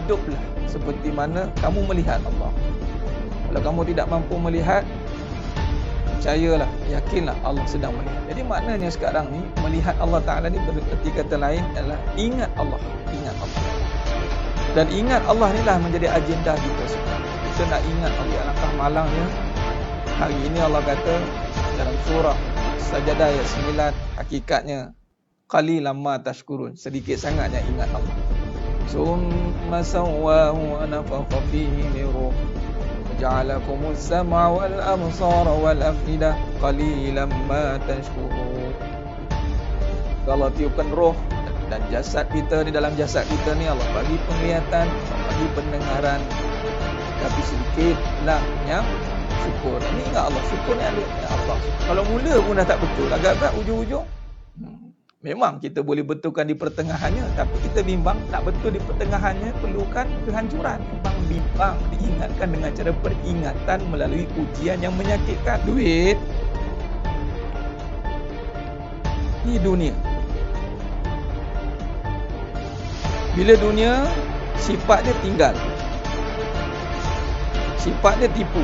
hiduplah seperti mana kamu melihat Allah. Kalau kamu tidak mampu melihat, percayalah, yakinlah Allah sedang melihat. Jadi maknanya sekarang ni melihat Allah Ta'ala ni bererti kata lain adalah ingat Allah. Ingat Allah. Dan ingat Allah ni lah menjadi agenda kita sekarang. Kita nak ingat Allah. Alangkah malangnya hari ini Allah kata dalam surah Sajadah ayat 9, hakikatnya qalilan ma tashkurun, sedikit sangatnya ingat Allah. Summa sawwahu wa nafakha fihi min ruh waja'alakumus sam'a wal absara wal afidah qalilan ma tashkurun. Allah tiupkan roh dan jasad kita, di dalam jasad kita ni Allah bagi penglihatan, Allah bagi pendengaran, tapi sedikitlah yang syukur. Ini ingat Allah, syukur ni ada Allah. Kalau mula pun dah tak betul, agak-agak ujung-ujung memang kita boleh betulkan di pertengahannya, tapi kita bimbang nak betul di pertengahannya perlukan kehancuran. Bimbang diingatkan dengan cara peringatan melalui ujian yang menyakitkan. Duit ni dunia. Bila dunia sifat dia tinggal, sifat dia tipu,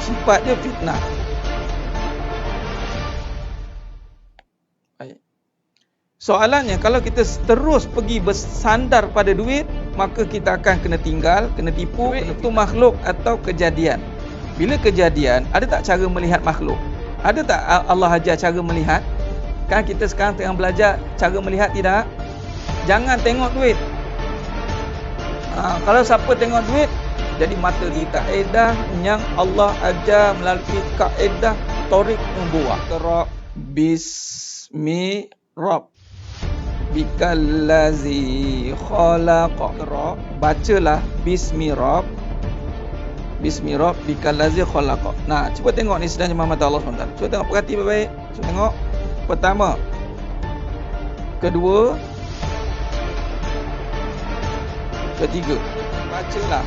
sifat dia fitnah. Baik. Soalannya, kalau kita terus pergi bersandar pada duit, maka kita akan kena tinggal, kena tipu. Itu makhluk atau kejadian. Bila kejadian, ada tak cara melihat makhluk? Ada tak Allah ajar cara melihat? Kan kita sekarang tengah belajar cara melihat, tidak? Jangan tengok duit. Kalau siapa tengok duit, jadi mata di kaedah yang Allah ajar melalui kaedah Tariq Nubuwah. Qra bismi rabb bikallazi khalaqa. Bacalah bismi rabb bikallazi khalaqa. Nah, cuba tengok ni sedang jemaah mata Allah SWT. Cuba tengok, perhati baik-baik. Cuba tengok. Pertama, kedua, ketiga. Bacalah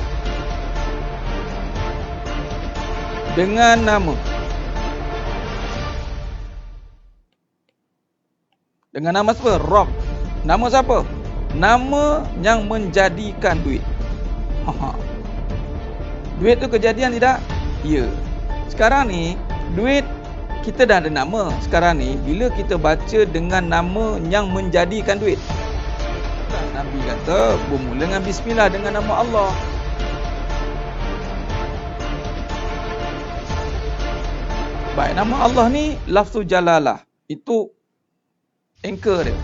dengan nama. Dengan nama siapa? Rabb. Nama siapa? Nama yang menjadikan duit. Duit tu kejadian tidak? Ya. Sekarang ni duit kita dah ada nama. Sekarang ni bila kita baca dengan nama yang menjadikan duit, Nabi kata bermula dengan bismillah, dengan nama Allah. Baik, nama Allah ni lafzu jalalah. Itu anchor dia.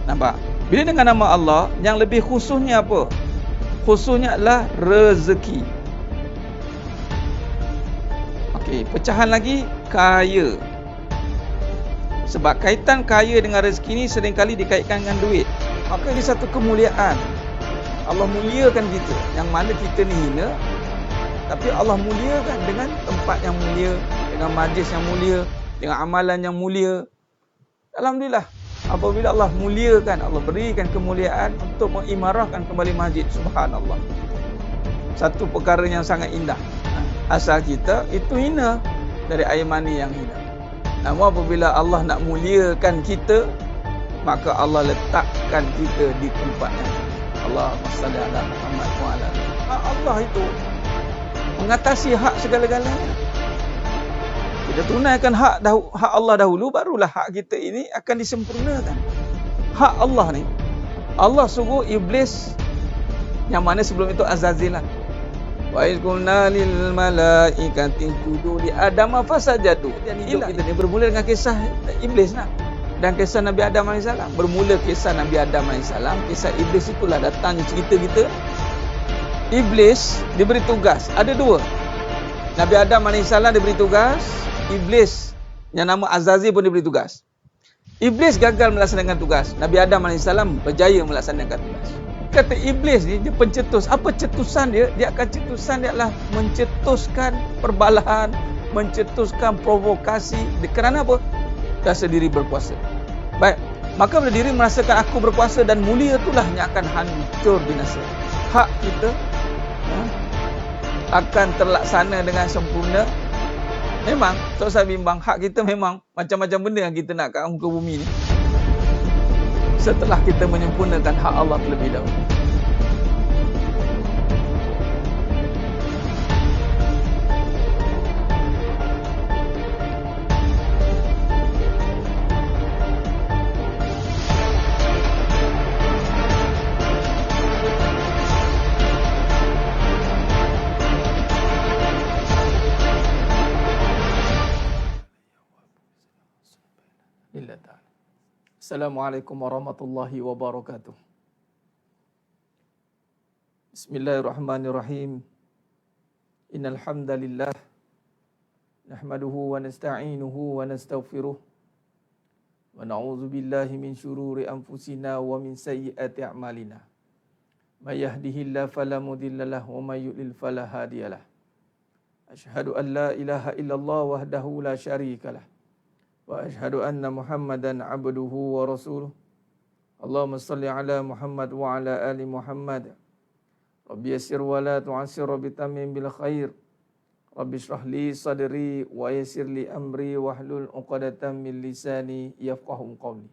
Nampak? Bila dengan nama Allah, yang lebih khususnya apa? Khususnya adalah rezeki. Okey, pecahan lagi, kaya. Sebab kaitan kaya dengan rezeki ni seringkali dikaitkan dengan duit. Maka ini satu kemuliaan. Allah muliakan kita, yang mana kita ni hina, tapi Allah muliakan dengan tempat yang mulia, dengan majlis yang mulia, dengan amalan yang mulia. Alhamdulillah, apabila Allah muliakan, Allah berikan kemuliaan untuk mengimarahkan kembali masjid. Subhanallah, satu perkara yang sangat indah. Asal kita itu hina, dari air mani yang hina. Namun apabila Allah nak muliakan kita, maka Allah letakkan kita di tempat yang Allahumma salli ala Muhammad wa ala alihi. Allah itu mengatasi hak segala-galanya. Kita tunaikan hak Allah dahulu, barulah hak kita ini akan disempurnakan. Hak Allah ni, Allah suruh iblis, yang mana sebelum itu Azazil lah. Wa iz qulna lil malaikati isjudu li Adam fasajadu. Dan hidup kita ni bermula dengan kisah iblis lah. Dan kisah Nabi Adam AS. Bermula kisah Nabi Adam AS, kisah iblis itulah datangnya cerita kita. Iblis diberi tugas, ada dua. Nabi Adam AS diberi tugas, iblis yang nama Azazil pun diberi tugas. Iblis gagal melaksanakan tugas, Nabi Adam AS berjaya melaksanakan tugas. Kata iblis ni, dia pencetus. Apa cetusan dia? Dia akan cetusan dia adalah mencetuskan perbalahan, mencetuskan provokasi. Kerana apa? Rasa diri berkuasa. Baik, maka bila diri merasakan aku berkuasa dan mulia, itulah yang akan hancur binasa. Hak kita akan terlaksana dengan sempurna. Memang, tak usah bimbang, hak kita memang macam-macam benda yang kita nak kat muka bumi ni, setelah kita menyempurnakan hak Allah terlebih dahulu. Assalamualaikum warahmatullahi wabarakatuh. Bismillahirrahmanirrahim. Innal hamdalillah nahmaduhu wa nasta'inuhu wa nastaghfiruh wa na'udzu billahi min syururi anfusina wa min sayyiati a'malina. May yahdihillahu fala mudhillalah wa may yudlil fala hadiyalah. Asyhadu an la ilaha illallah wahdahu la syarikalah wa asyhadu anna Muhammadan abduhu wa rasuluh. Allahumma salli ala Muhammad wa ala ali Muhammad. Rabbi yassir wa la tu'assir, Rabbi tamim bil khair. Rabbi shrah li sadri wa yassir li amri wahlul 'uqdatam min lisani yafqahu qawli.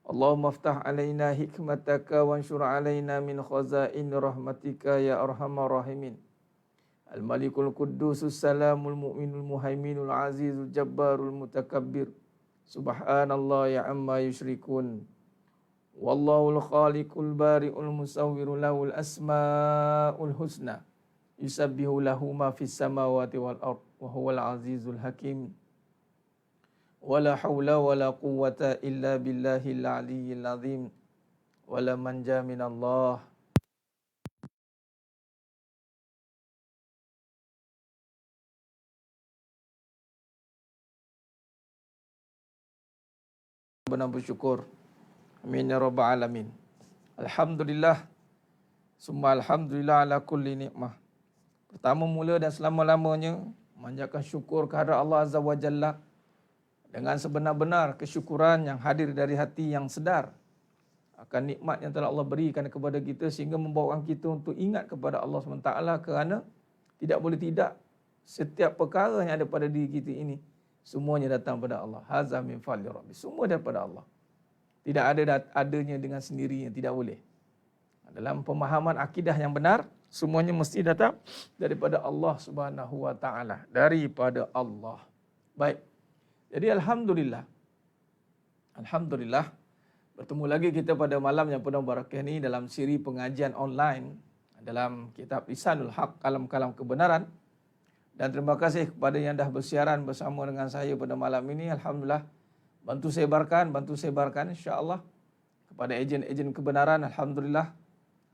Allahumma aftah alaina hikmataka wanshur alaina min khazain rahmatika ya arhamar rahimin. Al-Malikul Quddusus Salamul Mu'minul Muhaiminul Azizul Jabbarul Mutakabbir. Subhanallah ya amma yusyrikun. Wallahul Khaliqul Bari'ul Musawwirul Lahul Asma'ul Husna. Yusabbihu lahu ma fis samawati wal ard wa huwal azizul hakim. Wala haula wala quwwata illa billahil aliyyil azim. Wala manja minallah. Benar bersyukur. Amin ya rabbal alamin. Alhamdulillah. Summa alhamdulillah ala kulli nikmah. Pertama mula dan selama-lamanya manjatkan syukur kehadrat Allah Azza wa Jalla dengan sebenar-benar kesyukuran yang hadir dari hati yang sedar akan nikmat yang telah Allah berikan kepada kita sehingga membawakan kita untuk ingat kepada Allah SWT, kerana tidak boleh tidak setiap perkara yang ada pada diri kita ini semuanya datang pada Allah. Hazza min fadli rabbi. Semua daripada Allah. Tidak ada adanya dengan sendirinya, tidak boleh. Dalam pemahaman akidah yang benar, semuanya mesti datang daripada Allah Subhanahu wa taala, daripada Allah. Baik. Jadi alhamdulillah. Alhamdulillah bertemu lagi kita pada malam yang penuh barakah ini dalam siri pengajian online dalam kitab Lisanul Haq, kalam-kalam kebenaran. Dan terima kasih kepada yang dah bersiaran bersama dengan saya pada malam ini. Alhamdulillah. Bantu sebarkan insya-Allah kepada ejen-ejen kebenaran. Alhamdulillah.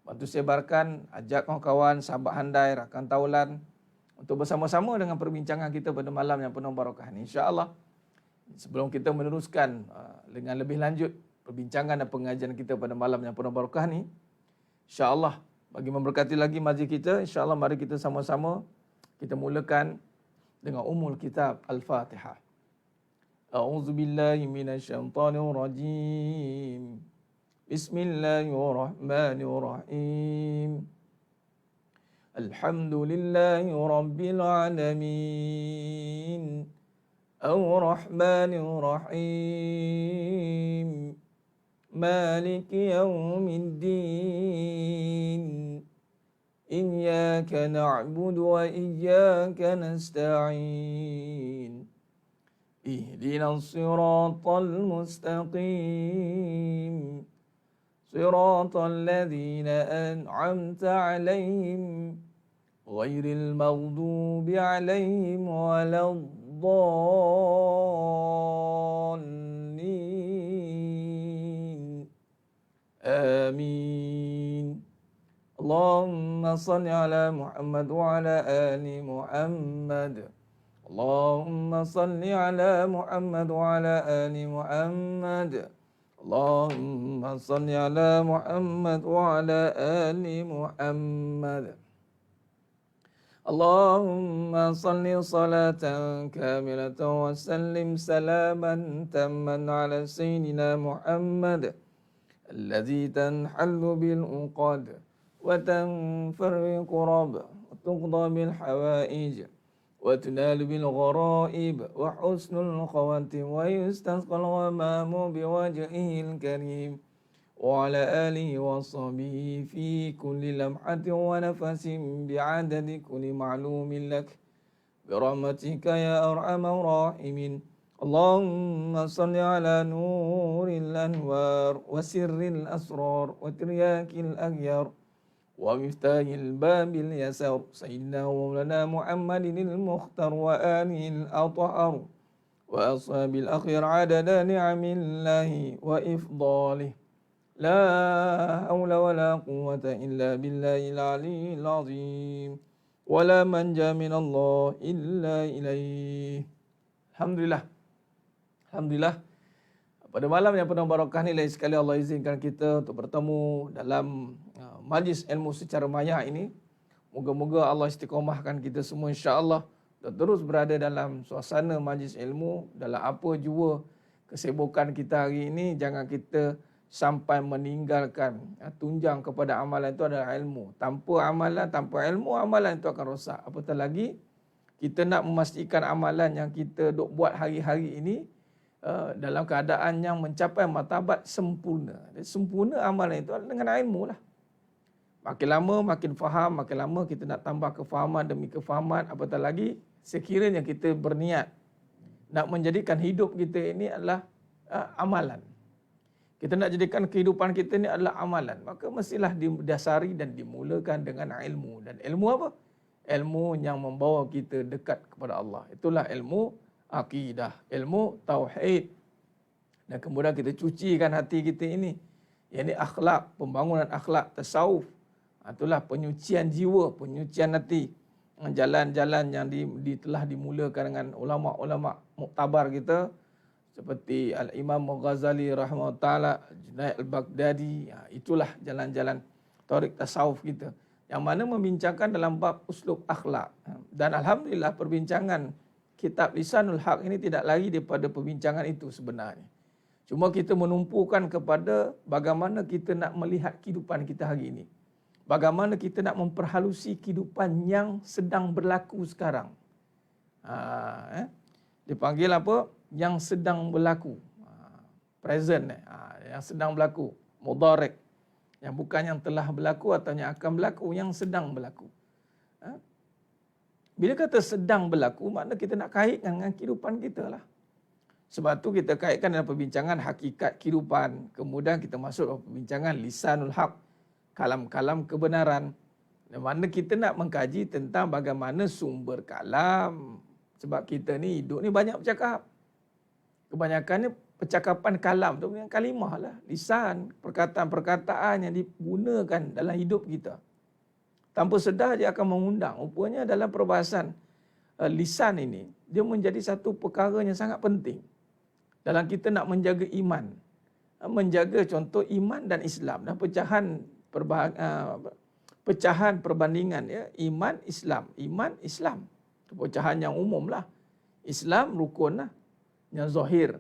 Bantu sebarkan, ajak kawan-kawan, sahabat handai, rakan taulan untuk bersama-sama dengan perbincangan kita pada malam yang penuh barakah ini. Insya-Allah. Sebelum kita meneruskan dengan lebih lanjut perbincangan dan pengajian kita pada malam yang penuh barakah ini, insya-Allah bagi memberkati lagi majlis kita, insya-Allah mari kita sama-sama kita mulakan dengan umul kitab Al-Fatihah. A'udzu billahi minasyaitonir rajim. Bismillahirrahmanirrahim. Alhamdulillahi rabbil alamin. Ar-Rahmanir Rahim. Maliki yaumiddin. إياك نعبد وإياك نستعين اهدنا الصراط المستقيم صراط الذين أنعمت عليهم غير المغضوب عليهم ولا الضالين آمين. اللهم صل على محمد وعلى آل محمد. اللهم صل على محمد وعلى آل محمد. اللهم صل على محمد وعلى آل محمد. اللهم صل صلاة كاملة وسلم سلاما تاما على سيدنا محمد الذي تنحل بالعقد وتنفرق رب وتقضى بالحوائج وتنال بالغرائب وحسن الخواتم ويستسقى الغمام بوجهه الكريم وعلى آله وصحبه في كل لمحة ونفس بعدد كل معلوم لك برحمتك يا أرحم الراحمين. اللهم صل على نور الأنوار وسر الأسرار وترياك الأغيار ومفتاح الباب اليسار سيدنا ومولانا محمد المختار وآله الأطهر وأصحاب الأخير عدد نعم الله وإفضاله لا حول ولا قوة إلا بالله العلي العظيم ولا منجا من الله إلا إليه. Alhamdulillah. Alhamdulillah. Pada malam yang penuh barakah ni, lain sekali Allah izinkan kita untuk bertemu dalam majlis ilmu secara maya ini. Moga-moga Allah istiqamahkan kita semua insya-Allah dan terus berada dalam suasana majlis ilmu. Dalam apa jua kesibukan kita hari ini, jangan kita sampai meninggalkan tunjang kepada amalan itu adalah ilmu. Tanpa amalan, tanpa ilmu, amalan itu akan rosak. Apatah lagi kita nak memastikan amalan yang kita duk buat hari-hari ini dalam keadaan yang mencapai martabat sempurna. Dan sempurna amalan itu dengan ilmu lah. Makin lama makin faham, makin lama kita nak tambah kefahaman demi kefahaman. Apatah lagi sekiranya kita berniat nak menjadikan hidup kita ini adalah amalan. Kita nak jadikan kehidupan kita ini adalah amalan. Maka mestilah didasari dan dimulakan dengan ilmu. Dan ilmu apa? Ilmu yang membawa kita dekat kepada Allah. Itulah ilmu akidah, ilmu tauhid. Dan kemudian kita cucikan hati kita ini. Yang ini akhlak, pembangunan akhlak, tasawuf. Itulah penyucian jiwa, penyucian hati. Jalan-jalan yang telah dimulakan dengan ulama-ulama muktabar kita. Seperti Al-Imam Ghazali rahimahullah ta'ala, Junaid Al-Baghdadi. Itulah jalan-jalan tarik tasawuf kita. Yang mana membincangkan dalam bab uslub akhlak. Dan Alhamdulillah perbincangan kitab Lisanul Haq ini tidak lari daripada perbincangan itu sebenarnya. Cuma kita menumpukan kepada bagaimana kita nak melihat kehidupan kita hari ini. Bagaimana kita nak memperhalusi kehidupan yang sedang berlaku sekarang. Dipanggil apa? Yang sedang berlaku. Present. Yang sedang berlaku. Mudhari'. Yang bukan yang telah berlaku atau yang akan berlaku. Yang sedang berlaku. Bila kata sedang berlaku, makna kita nak kaitkan dengan kehidupan kita lah. Sebab tu kita kaitkan dalam perbincangan hakikat kehidupan. Kemudian kita masuk dalam perbincangan lisanul haq, kalam-kalam kebenaran. Di mana kita nak mengkaji tentang bagaimana sumber kalam. Sebab kita ni hidup ni banyak bercakap. Kebanyakannya percakapan kalam tu dengan kalimah lah. Lisan, perkataan-perkataan yang digunakan dalam hidup kita. Tanpa sedar dia akan mengundang. Rupanya dalam perbahasan lisan ini, dia menjadi satu perkara yang sangat penting. Dalam kita nak menjaga iman. Menjaga contoh iman dan Islam. Dan pecahan perbandingan. Ya. Iman, Islam. Iman, Islam. Itu pecahan yang umum lah. Islam, rukun lah. Yang zahir.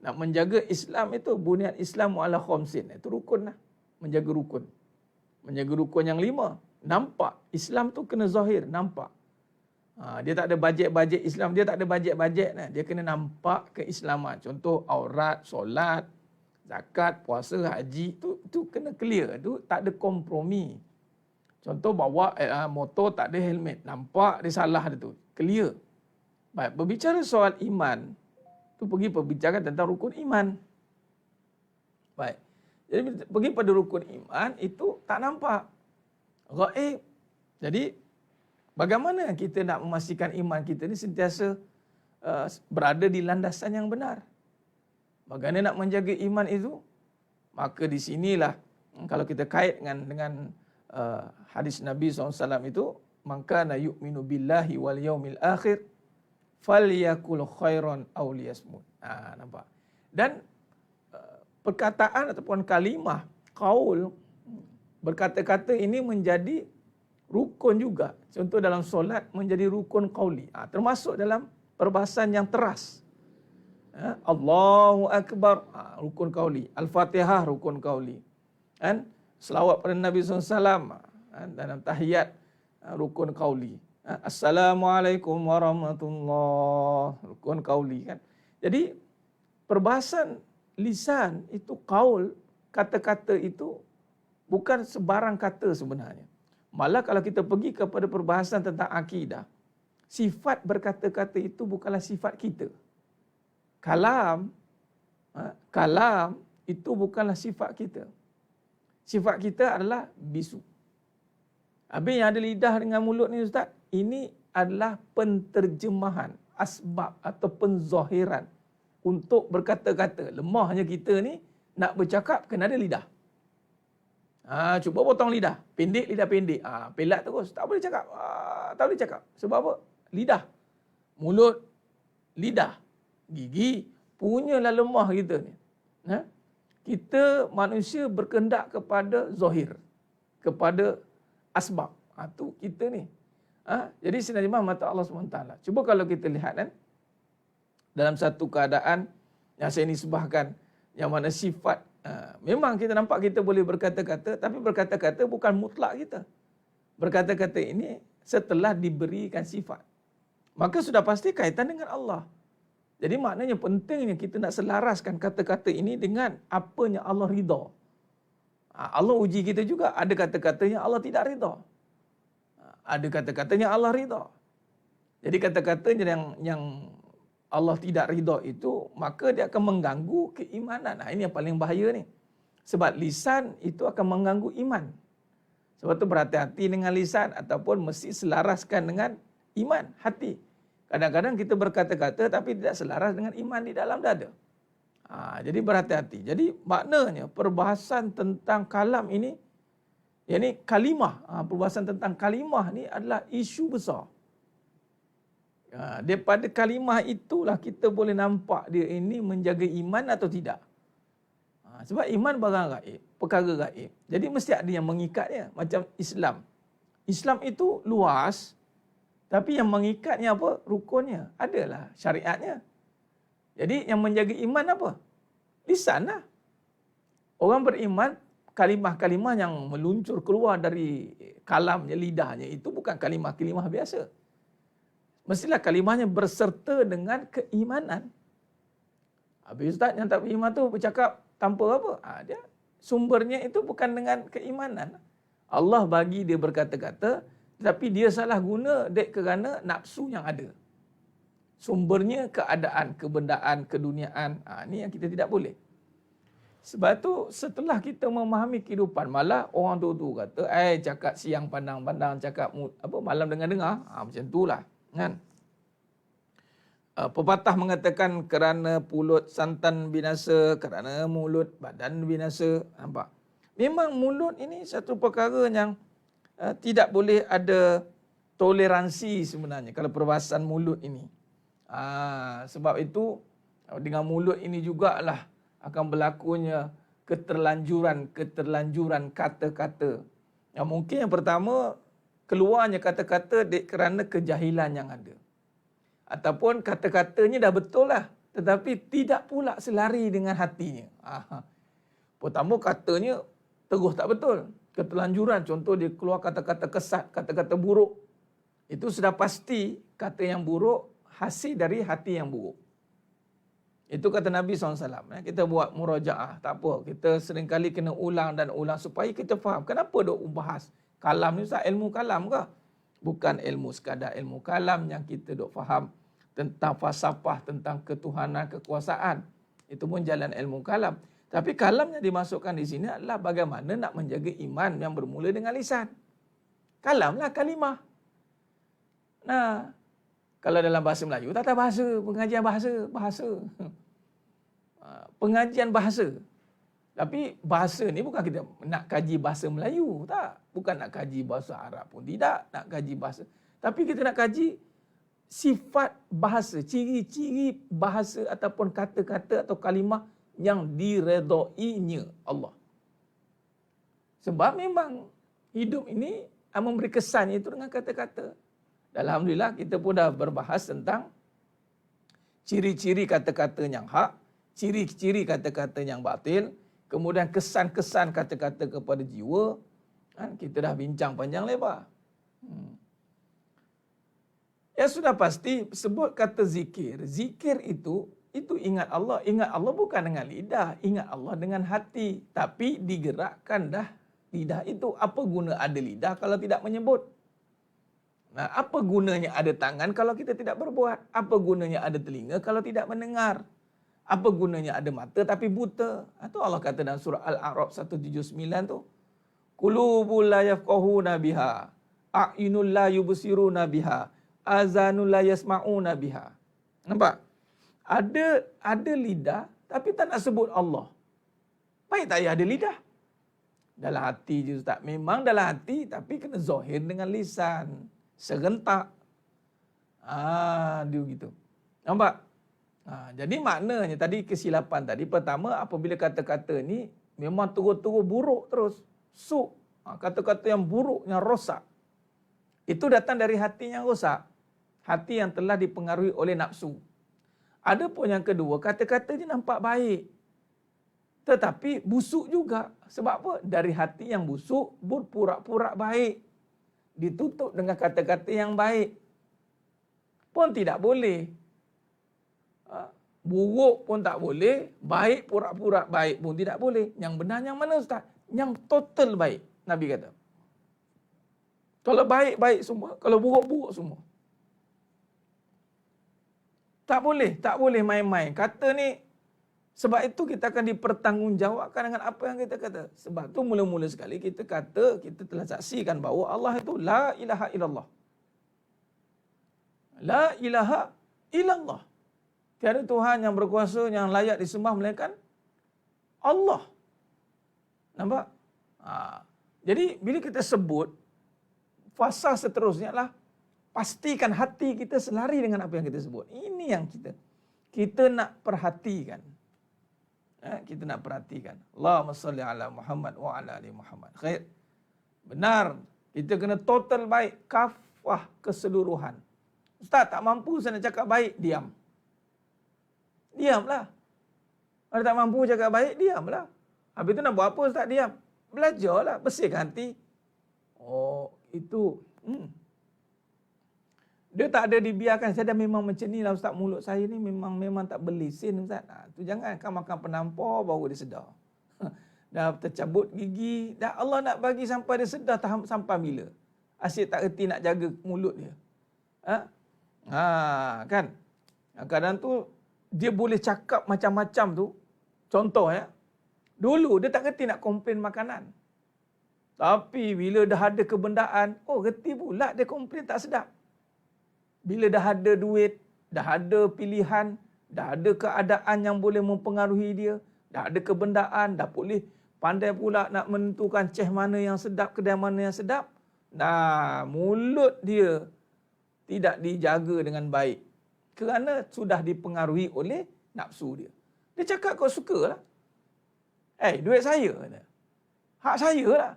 Nak menjaga Islam itu, bunyat Islam ala khamsin. Itu rukun lah. Menjaga rukun. Menjaga rukun yang 5. Nampak. Islam tu kena zahir, nampak. Dia tak ada bajet-bajet Islam. Dia tak ada bajet-bajet. Dia kena nampak keislaman. Contoh aurat, solat, zakat, puasa, haji. Tu kena clear. Tu tak ada kompromi. Contoh bawa motor tak ada helmet. Nampak dia salah dia tu. Clear. Baik, berbicara soal iman. Tu pergi perbincangan tentang rukun iman. Baik. Jadi pergi pada rukun iman itu tak nampak. Ghaib. Jadi bagaimana kita nak memastikan iman kita ni sentiasa berada di landasan yang benar? Bagaimana nak menjaga iman itu? Maka di sinilah kalau kita kait dengan hadis Nabi SAW itu, man kana yu'minu billahi wal yaumil akhir falyakul khairan aw liyasmut. Nampak. Dan perkataan ataupun kalimah, qaul, berkata-kata ini menjadi rukun juga. Contoh dalam solat menjadi rukun qauli. Termasuk dalam perbahasan yang teras. Allahu Akbar, rukun qauli. Al-Fatihah, rukun qauli. Selawat pada Nabi SAW, dalam tahiyat, rukun qauli. Assalamualaikum warahmatullahi, rukun qauli. Jadi perbahasan lisan itu qaul, kata-kata itu bukan sebarang kata sebenarnya. Malah kalau kita pergi kepada perbahasan tentang akidah, sifat berkata-kata itu bukanlah sifat kita. Kalam itu bukanlah sifat kita. Sifat kita adalah bisu. Habis yang ada lidah dengan mulut ni Ustaz, ini adalah penterjemahan. asbab atau penzahiran untuk berkata-kata. Lemahnya kita ni nak bercakap kena ada lidah. Cuba potong lidah. Pendek, lidah pendek. Pelat terus. Tak boleh cakap. Tak boleh cakap. Sebab apa? Lidah. Mulut, lidah, gigi. Punyalah lemah kita ni. Kita manusia berkendak kepada zahir. Kepada asbab. Tu kita ni. Jadi sinarima mata Allah SWT. Cuba kalau kita lihat kan. Dalam satu keadaan yang saya nisbahkan. Yang mana sifat. Memang kita nampak kita boleh berkata-kata. Tapi berkata-kata bukan mutlak kita. Berkata-kata ini setelah diberikan sifat. Maka sudah pasti kaitan dengan Allah. Jadi maknanya pentingnya kita nak selaraskan kata-kata ini dengan apa yang Allah ridha. Allah uji kita juga. Ada kata-katanya Allah tidak ridha. Ada kata-katanya Allah ridha. Jadi kata-katanya yang Allah tidak ridha itu, maka dia akan mengganggu keimanan. Ini yang paling bahaya ni. Sebab lisan itu akan mengganggu iman. Sebab tu berhati-hati dengan lisan ataupun mesti selaraskan dengan iman, hati. Kadang-kadang kita berkata-kata tapi tidak selaras dengan iman di dalam dada. Jadi berhati-hati. Jadi maknanya perbahasan tentang kalam ini, yakni kalimah. Perbahasan tentang kalimah ni adalah isu besar. Daripada kalimah itulah kita boleh nampak dia ini menjaga iman atau tidak. Sebab iman barang gaib, perkara gaib. Jadi mesti ada yang mengikatnya. Macam Islam. Islam itu luas. Tapi yang mengikatnya apa? Rukunnya. Adalah syariatnya. Jadi yang menjaga iman apa? Lisan lah. Orang beriman, kalimah-kalimah yang meluncur keluar dari kalamnya, lidahnya, itu bukan kalimah-kalimah biasa. Mestilah kalimahnya berserta dengan keimanan. Habis Ustaz yang tak beriman tu bercakap tanpa apa? Dia sumbernya itu bukan dengan keimanan. Allah bagi dia berkata-kata, tapi dia salah guna dek kerana nafsu yang ada. Sumbernya keadaan, kebendaan, keduniaan. Ini yang kita tidak boleh. Sebab tu setelah kita memahami kehidupan, malah orang tu kata, cakap siang pandang-pandang, cakap malam dengar-dengar. Macam itulah. Kan? Pepatah mengatakan kerana pulut santan binasa, kerana mulut badan binasa. Nampak? Memang mulut ini satu perkara yang tidak boleh ada toleransi sebenarnya kalau perbahasan mulut ini. Sebab itu dengan mulut ini jugalah akan berlakunya keterlanjuran kata-kata. Yang mungkin yang pertama keluarnya kata-kata kerana kejahilan yang ada. Ataupun kata-katanya dah betul lah, tetapi tidak pula selari dengan hatinya. Pertama katanya terus tak betul. Keterlanjuran, contoh dia keluar kata-kata kesat, kata-kata buruk. Itu sudah pasti kata yang buruk hasil dari hati yang buruk. Itu kata Nabi SAW. Kita buat murajaah, tak apa. Kita seringkali kena ulang dan ulang supaya kita faham. Kenapa dok bahas kalam ni Ustaz? Ilmu kalam ke? Bukan ilmu sekadar ilmu kalam yang kita dok faham tentang falsafah, tentang ketuhanan, kekuasaan. Itu pun jalan ilmu kalam. Tapi kalam yang dimasukkan di sini adalah bagaimana nak menjaga iman yang bermula dengan lisan. Kalamlah kalimah. Nah, kalau dalam bahasa Melayu, tata bahasa, pengajian bahasa. Pengajian bahasa. Tapi bahasa ni bukan kita nak kaji bahasa Melayu, tak. Bukan nak kaji bahasa Arab pun tidak, nak kaji bahasa. Tapi kita nak kaji sifat bahasa, ciri-ciri bahasa ataupun kata-kata atau kalimah yang diredainya Allah. Sebab memang hidup ini memberi kesannya itu dengan kata-kata. Alhamdulillah kita pun dah berbahas tentang ciri-ciri kata-kata yang hak, ciri-ciri kata-kata yang batil, kemudian kesan-kesan kata-kata kepada jiwa. Kita dah bincang panjang lebar. Ya sudah pasti sebut kata zikir. Zikir itu ingat Allah. Ingat Allah bukan dengan lidah. Ingat Allah dengan hati. Tapi digerakkan dah lidah itu. Apa guna ada lidah kalau tidak menyebut? Nah, apa gunanya ada tangan kalau kita tidak berbuat? Apa gunanya ada telinga kalau tidak mendengar? Apa gunanya ada mata tapi buta? Itu Allah kata dalam surah Al-A'raf 179 tu. Qulubul la yafqahuna biha, a'yunul la yubsiruna biha, azanul la yasma'una biha. Nampak? Ada lidah tapi tak nak sebut Allah. Baik tak payah ada lidah. Dalam hati je Ustaz. Memang dalam hati tapi kena zahir dengan lisan. Serentak. Dia gitu. Nampak? Jadi maknanya tadi kesilapan tadi. Pertama, apabila kata-kata ni memang terus-terus buruk terus. Kata-kata yang buruk, yang rosak. Itu datang dari hati yang rosak. Hati yang telah dipengaruhi oleh nafsu. Ada pun yang kedua, kata-kata ni nampak baik. Tetapi busuk juga. Sebab apa? Dari hati yang busuk, berpura-pura baik. Ditutup dengan kata-kata yang baik. Pun tidak boleh. Buruk pun tak boleh. Baik pura-pura baik pun tidak boleh. Yang benar yang mana Ustaz? Yang total baik. Nabi kata. Kalau baik, baik semua. Kalau buruk, buruk semua. Tak boleh main-main. Kata ni, sebab itu kita akan dipertanggungjawabkan dengan apa yang kita kata. Sebab tu mula-mula sekali kita kata, kita telah saksikan bahawa Allah itu la ilaha illallah. La ilaha illallah. Tiada Tuhan yang berkuasa, yang layak disembah melainkan Allah. Nampak? Jadi, bila kita sebut, fasa seterusnya lah, pastikan hati kita selari dengan apa yang kita sebut. Ini yang kita nak perhatikan. Kita nak perhatikan. Allahumma salli ala Muhammad wa ala ali Muhammad. Khair. Benar. Kita kena total baik. Kafah keseluruhan. Ustaz tak mampu saya nak cakap baik. Diam. Diamlah. Kalau tak mampu cakap baik, diamlah. Habis tu nak buat apa Ustaz? Diam. Belajarlah. Bersihkan hati. Itu. Dia tak ada dibiarkan. Saya dah memang macam ni lah Ustaz. Mulut saya ni memang tak berlesin Ustaz. Tu jangan kan makan penampar baru dia sedar. Dah tercabut gigi. Dah Allah nak bagi sampai dia sedar sampai bila. Asyik tak erti nak jaga mulut dia. Kan. Kadang tu dia boleh cakap macam-macam tu. Contoh ya. Dulu dia tak kerti nak komplain makanan. Tapi bila dah ada kebendaan, kerti pula dia komplain tak sedap. Bila dah ada duit, dah ada pilihan, dah ada keadaan yang boleh mempengaruhi dia, dah ada kebendaan, dah boleh pandai pula nak menentukan ceh mana yang sedap, kedai mana yang sedap. Mulut dia tidak dijaga dengan baik. Kerana sudah dipengaruhi oleh nafsu dia. Dia cakap kau suka lah. Duit saya. Hak saya lah.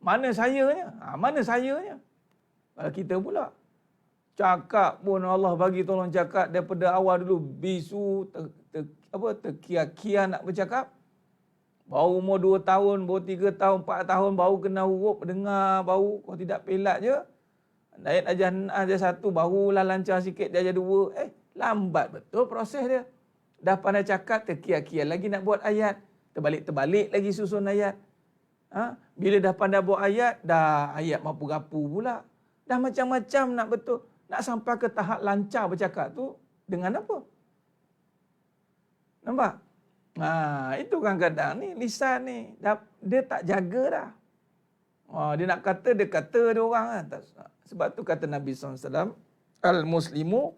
Mana sayanya? Mana sayanya? Kalau kita pula. Cakap pun Allah bagi tolong cakap daripada awal dulu. Bisu, terkia-kia nak bercakap. Baru umur 2 tahun, baru 3 tahun, 4 tahun, baru kena huruf, dengar, baru kau tidak pelat je. Naik ajar 1, barulah lancar sikit, dia ajar 2. Lambat betul proses dia. Dah pandai cakap, terkia-kia lagi nak buat ayat. Terbalik-terbalik lagi susun ayat. Bila dah pandai buat ayat, dah ayat mapu-gapu pula. Dah macam-macam nak betul. Nak sampai ke tahap lancar bercakap tu dengan apa? Nampak? Itu kadang-kadang ni lisan ni dia tak jaga dah. Dia nak kata, dia kata dia orang kan. Sebab tu kata Nabi SAW, al-muslimu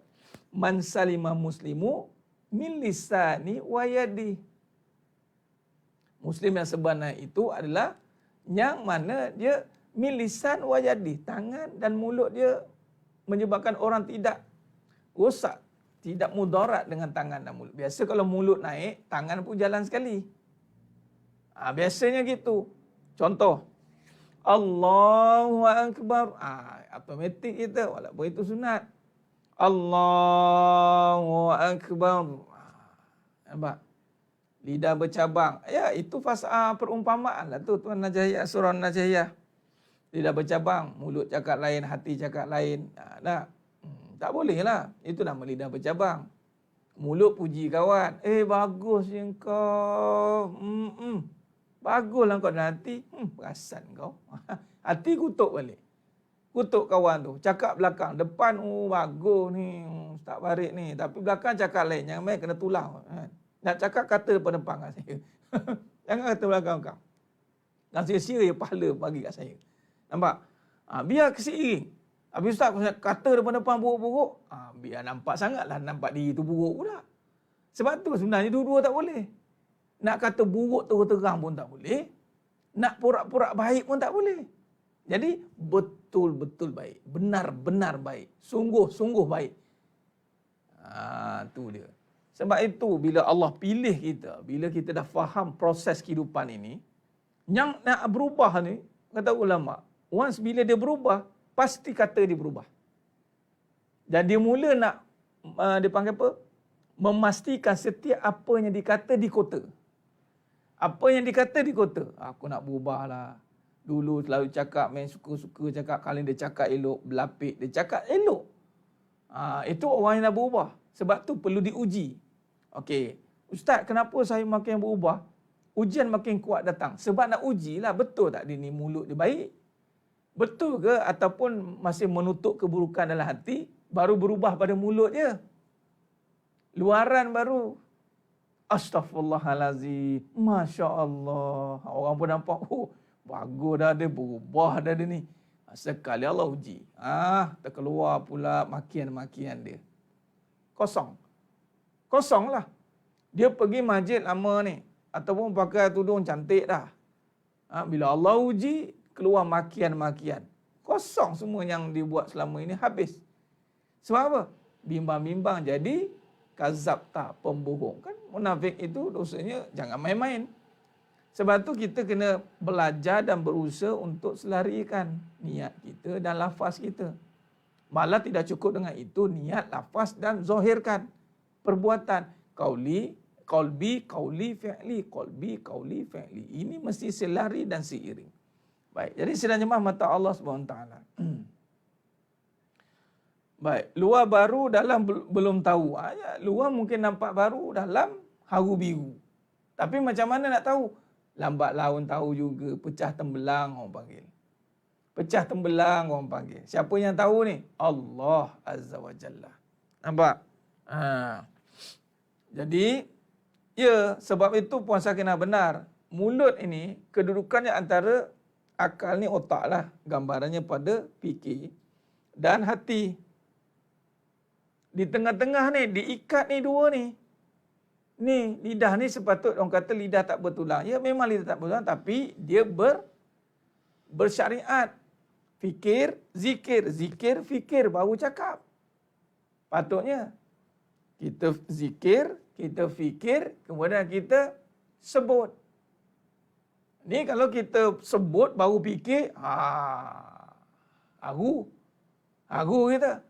man salima muslimu min lisani wa yadi. Muslim yang sebenar itu adalah yang mana dia min lisan wa yadi, tangan dan mulut dia menyebabkan orang tidak rosak, tidak mudarat dengan tangan dan mulut. Biasa kalau mulut naik, tangan pun jalan sekali. Biasanya gitu. Contoh, Allahu Akbar. Automatik kita, walaupun itu sunat. Allahu Akbar. Nampak? Lidah bercabang. Ya, itu perumpamaan lah tu Tuan Najahiyah, surah Najahiyah. Lidah bercabang, mulut cakap lain, hati cakap lain. Tak boleh lah. Itu nama lidah bercabang. Mulut puji kawan. Bagus je kau. Baguslah kau. Dan hati, perasan kau. Hati kutuk balik. Kutuk kawan tu. Cakap belakang. Depan, bagus ni. Tak barik ni. Tapi belakang cakap lain. Jangan main kena tulang. Nak cakap kata depan kat saya. Jangan kata belakang kau. Dan sia-sia je pahala bagi kat saya. Nampak? Biar keseiring. Habis ustaz kata depan-depan buruk-buruk, biar nampak sangatlah nampak diri tu buruk pula. Sebab tu sebenarnya dua-dua tak boleh. Nak kata buruk terang pun tak boleh. Nak porak-porak baik pun tak boleh. Jadi betul-betul baik, benar-benar baik, sungguh-sungguh baik. Tu dia. Sebab itu bila Allah pilih kita, bila kita dah faham proses kehidupan ini, yang nak berubah ni, kata ulama, once bila dia berubah, pasti kata dia berubah. Dan dia mula nak, dia panggil apa? Memastikan setiap apa yang dikata di kota. Apa yang dikata di kota, aku nak berubah lah. Dulu selalu cakap, main suka-suka cakap, kali dia cakap elok, berlapik, dia cakap elok. Itu orang yang nak berubah. Sebab tu perlu diuji. Okey, ustaz, kenapa saya makin berubah? Ujian makin kuat datang. Sebab nak ujilah, betul tak dia ni mulut dia baik? Betul ke ataupun masih menutup keburukan dalam hati, baru berubah pada mulut dia? Luaran baru. Astaghfirullahalazim. Masya Allah. Orang pun nampak, bagus dah dia, berubah dah dia ni. Sekali Allah uji. Terkeluar pula makian-makian dia. Kosong lah. Dia pergi masjid lama ni, ataupun pakai tudung cantik dah. Bila Allah uji, keluar makian-makian. Kosong semua yang dibuat selama ini, habis. Sebab apa? Bimbang-bimbang jadi kazab tak, pembohong. Kan munafik itu dosanya jangan main-main. Sebab tu kita kena belajar dan berusaha untuk selarikan niat kita dan lafaz kita. Malah tidak cukup dengan itu, niat, lafaz dan zahirkan perbuatan. Qalbi, qauli, fi'li. Qalbi, qauli, fi'li. Ini mesti selari dan seiring. Baik, jadi sidang jemaah mata Allah SWT. Baik, luar baru, dalam belum tahu. Luar mungkin nampak baru, dalam haru biru. Tapi macam mana nak tahu? Lambat laun tahu juga, pecah tembelang orang panggil. Pecah tembelang orang panggil. Siapa yang tahu ni? Allah Azza wa Jalla. Nampak? Jadi, ya, sebab itu Puan Sakinah benar. Mulut ini, kedudukannya antara akal ni otak lah. Gambarannya pada fikir dan hati. Di tengah-tengah ni, diikat ni dua ni. Ni, lidah ni sepatut orang kata lidah tak bertulang. Ya, memang lidah tak bertulang, tapi dia bersyariat. Fikir, zikir. Zikir, fikir, baru cakap. Patutnya. Kita zikir, kita fikir, kemudian kita sebut. Ni kalau kita sebut, baru fikir, Haru kita.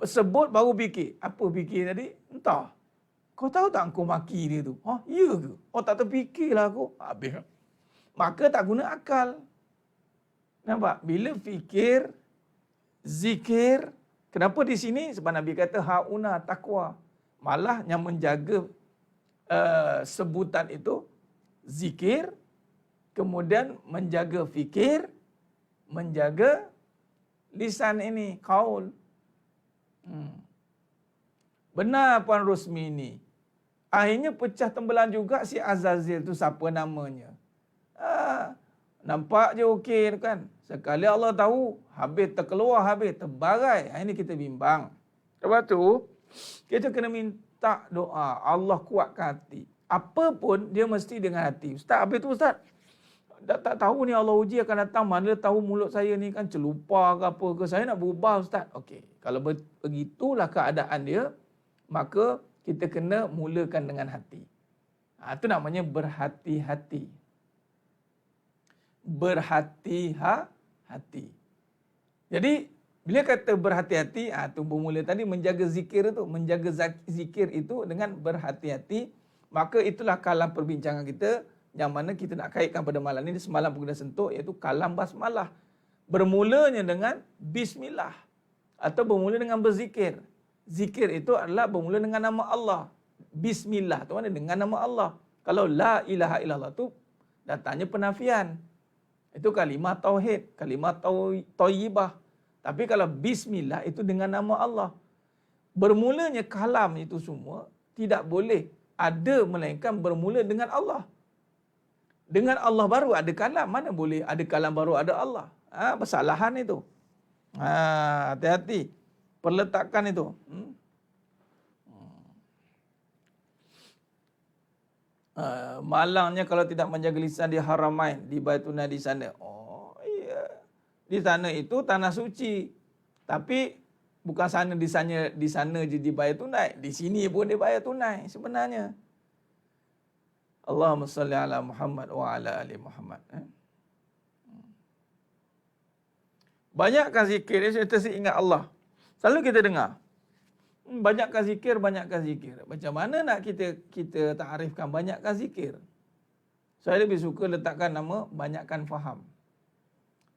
Sebut, baru fikir. Apa fikir tadi? Entah. Kau tahu tak aku maki dia tu? Ya ke? Tak terfikirlah aku. Habis. Maka tak guna akal. Nampak? Bila fikir, zikir. Kenapa di sini? Sebab Nabi kata, hauna taqwa. Malah yang menjaga sebutan itu, zikir. Kemudian menjaga fikir. Menjaga lisan ini, qaul. Benar Puan Rosmi ni. Akhirnya pecah tembelan juga si Azazil tu, siapa namanya. Nampak je okey kan. Sekali Allah tahu, habis terkeluar, habis terbarai. Ini kita bimbang. Sebab tu, kita kena minta doa. Allah kuatkan hati. Apa pun dia mesti dengan hati. Ustaz, habis tu Ustaz, tak tahu ni Allah uji akan datang. Mana tahu mulut saya ni kan celupa ke apa ke. Saya nak berubah Ustaz. Okey. Kalau begitulah keadaan dia, maka kita kena mulakan dengan hati. Itu namanya berhati-hati. Berhati-hati. Jadi, bila kata berhati-hati, tu bermula tadi menjaga zikir itu. Menjaga zikir itu dengan berhati-hati. Maka itulah kalam perbincangan kita, yang mana kita nak kaitkan pada malam ini. Semalam pun kita sentuh, iaitu kalam basmalah. Bermulanya dengan bismillah. Atau bermula dengan berzikir. Zikir itu adalah bermula dengan nama Allah. Bismillah tu mana dengan nama Allah. Kalau la ilaha illallah tu datangnya penafian. Itu kalimah tauhid, kalimah thayyibah. Tapi kalau bismillah itu dengan nama Allah. Bermulanya kalam itu semua tidak boleh ada melainkan bermula dengan Allah. Dengan Allah baru ada kalam. Mana boleh ada kalam baru ada Allah? Kesalahan itu. Hati-hati perletakan itu. Malangnya kalau tidak menjaga lisan di Haramain, di Baitullah di sana. Oh iya. Di sana itu tanah suci. Tapi bukan di sana je di Baitullah, di sini pun di Baitullah sebenarnya. Allahumma salli ala Muhammad wa ala ali Muhammad. Banyakkan zikir, kita ingat Allah. Selalu kita dengar. Banyakkan zikir, banyakkan zikir. Macam mana nak kita takrifkan banyakkan zikir? Saya lebih suka letakkan nama banyakkan faham.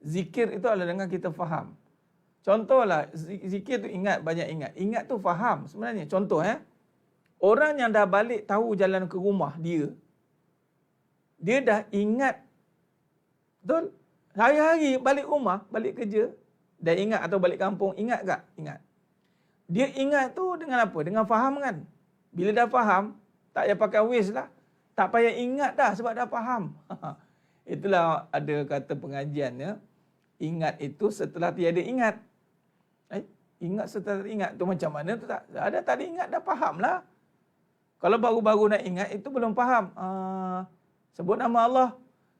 Zikir itu adalah dengan kita faham. Contohlah, zikir tu ingat, banyak ingat. Ingat tu faham sebenarnya. Contoh orang yang dah balik tahu jalan ke rumah dia dah ingat. Betul? Hari-hari balik rumah, balik kerja, dah ingat atau balik kampung, ingat tak? Ingat. Dia ingat tu dengan apa? Dengan faham kan? Bila dah faham, tak payah pakai waste lah. Tak payah ingat dah sebab dah faham. Itulah ada kata pengajian ingat itu setelah tiada ingat. Ingat setelah ingat tu macam mana tu tak? Ada tak ingat dah faham lah. Kalau baru-baru nak ingat itu belum faham. Sebut nama Allah.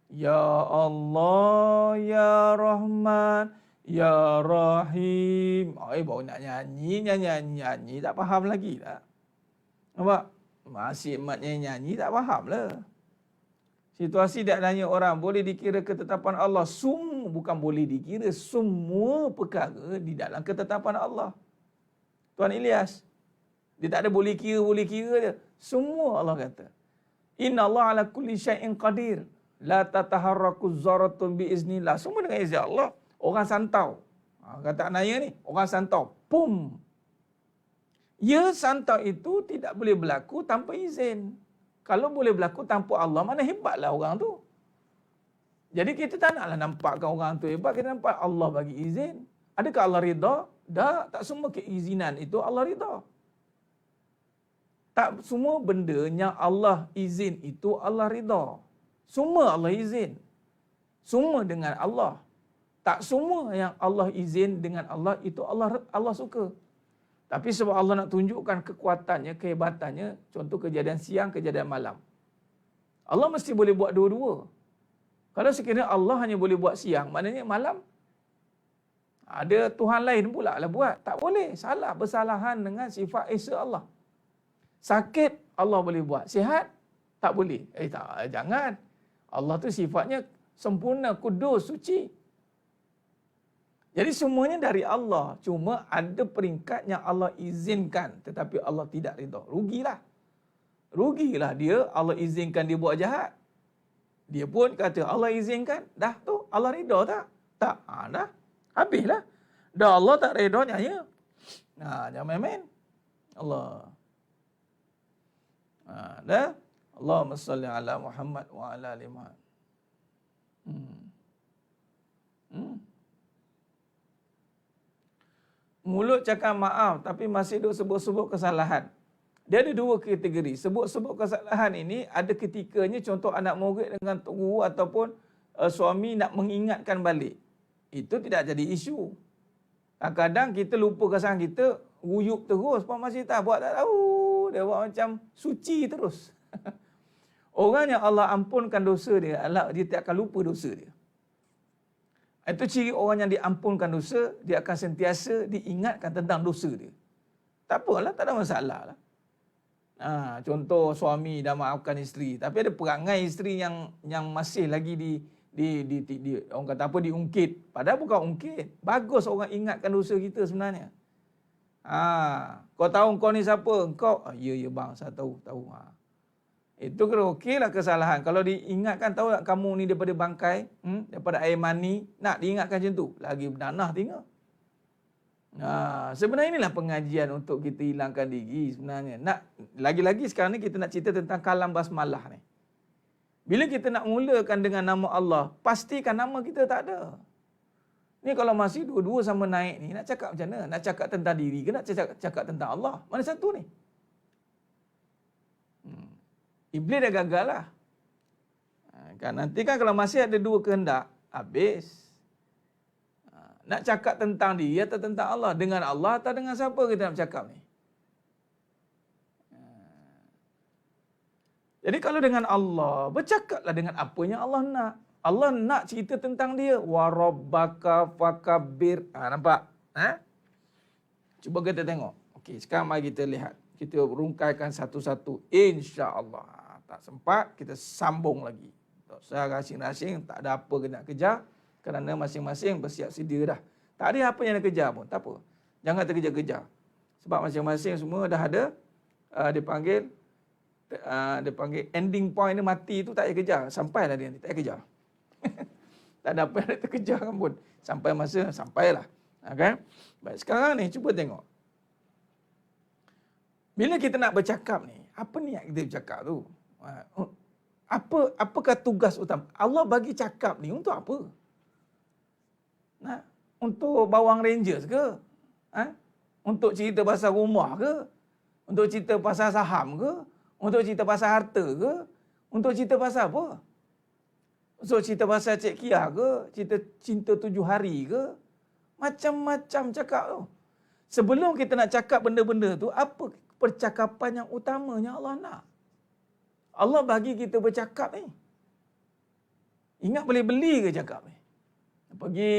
Ya Allah, Ya Rahman, Ya Rahim. Baru nak nyanyi, tak faham lagi tak? Nampak? Masih ematnya nyanyi, tak faham lah. Situasi tak adanya orang boleh dikira ketetapan Allah. Bukan boleh dikira, semua perkara di dalam ketetapan Allah. Tuan Ilyas, dia tak ada boleh kira dia. Semua Allah kata. Inna Allah ala kulli syai'in qadir. La tataharraku zaratun biiznillah. Semua dengan izin Allah. Orang santau. Kata Naya ni, orang santau. Pum. Ya, santau itu tidak boleh berlaku tanpa izin. Kalau boleh berlaku tanpa Allah, mana hebatlah orang tu. Jadi kita tak naklah nampakkan orang tu hebat, kita nampak Allah bagi izin. Adakah Allah rida? Tak semua keizinan itu Allah rida. Tak semua benda yang Allah izin itu Allah rida. Semua Allah izin. Semua dengan Allah. Tak semua yang Allah izin dengan Allah itu Allah suka. Tapi sebab Allah nak tunjukkan kekuatannya, kehebatannya, contoh kejadian siang, kejadian malam. Allah mesti boleh buat dua-dua. Kalau sekiranya Allah hanya boleh buat siang, maknanya malam ada Tuhan lain pula lah buat. Tak boleh. Salah, bersalahan dengan sifat esa Allah. Sakit Allah boleh buat. Sihat tak boleh. Tak, jangan. Allah tu sifatnya sempurna, kudus, suci. Jadi semuanya dari Allah. Cuma ada peringkat yang Allah izinkan. Tetapi Allah tidak rida. Rugilah. Rugilah dia. Allah izinkan dia buat jahat. Dia pun kata Allah izinkan. Dah tu Allah rida tak? Tak. Dah. Habislah. Dah Allah tak rida ya. Jangan main-main. Allah. Dah. Allahumma salli ala Muhammad wa ala ali Muhammad. Mulut cakap maaf tapi masih duk sebut-sebut kesalahan. Dia ada dua kategori. Sebut-sebut kesalahan ini ada ketikanya contoh anak murid dengan tok guru ataupun suami nak mengingatkan balik. Itu tidak jadi isu. Kadang-kadang kita lupa kesalahan kita, ruyuk terus pun masih tak buat, tak tahu. Dia buat macam suci terus. Orang yang Allah ampunkan dosa dia, dia tak akan lupa dosa dia. Itu ciri orang yang diampunkan dosa, dia akan sentiasa diingatkan tentang dosa dia. Tak apalah, tak ada masalah lah. Contoh suami dah maafkan isteri, tapi ada perangai isteri yang masih lagi orang kata apa, diungkit. Padahal bukan ungkit. Bagus orang ingatkan dosa kita sebenarnya. Kau tahu kau ni siapa? Kau? Ya bang, saya tahu. Itu kira okeylah kesalahan. Kalau diingatkan, tahu tak kamu ni daripada bangkai, daripada air mani, nak diingatkan macam tu. Lagi bernanah tinggal. Sebenarnya inilah pengajian untuk kita hilangkan diri sebenarnya. Lagi-lagi sekarang ni kita nak cerita tentang kalam basmalah ni. Bila kita nak mulakan dengan nama Allah, pastikan nama kita tak ada. Ni kalau masih dua-dua sama naik ni, nak cakap macam mana? Nak cakap tentang diri ke nak cakap tentang Allah? Mana satu ni? Iblis dah gagal lah. Nanti kan kalau masih ada dua kehendak, habis. Nak cakap tentang dia atau tentang Allah? Dengan Allah atau dengan siapa kita nak bercakap ni? Jadi kalau dengan Allah, bercakaplah dengan apa yang Allah nak. Allah nak cerita tentang dia. Wa rabbaka fakabbir. Nampak? Cuba kita tengok. Okey, sekarang mari kita lihat. Kita rungkaikan satu-satu. InsyaAllah. Tak sempat, kita sambung lagi. Tak usah rasing-rasing, tak ada apa kena kejar. Kerana masing-masing bersiap sedia dah. Tak ada apa yang nak kejar pun, tak apa. Jangan terkejar-kejar. Sebab masing-masing semua dah ada, dipanggil ending point dia mati tu tak payah kejar. Sampailah dia ni, tak payah kejar. Tak ada apa yang nak terkejar pun. Sampai masa, sampailah. Okay? Baik, sekarang ni cuba tengok. Bila kita nak bercakap ni, apa niat kita bercakap tu? Apakah tugas utama? Allah bagi cakap ni untuk apa? Untuk bawang Rangers ke? Untuk cerita pasal rumah ke? Untuk cerita pasal saham ke? Untuk cerita pasal harta ke? Untuk cerita pasal apa? Untuk cerita pasal Cik Kia ke? Cinta 7 hari ke? Macam-macam cakap tu. Sebelum kita nak cakap benda-benda tu, apa percakapan yang utamanya Allah nak? Allah bagi kita bercakap ni. Ingat boleh beli ke cakap ni? Pergi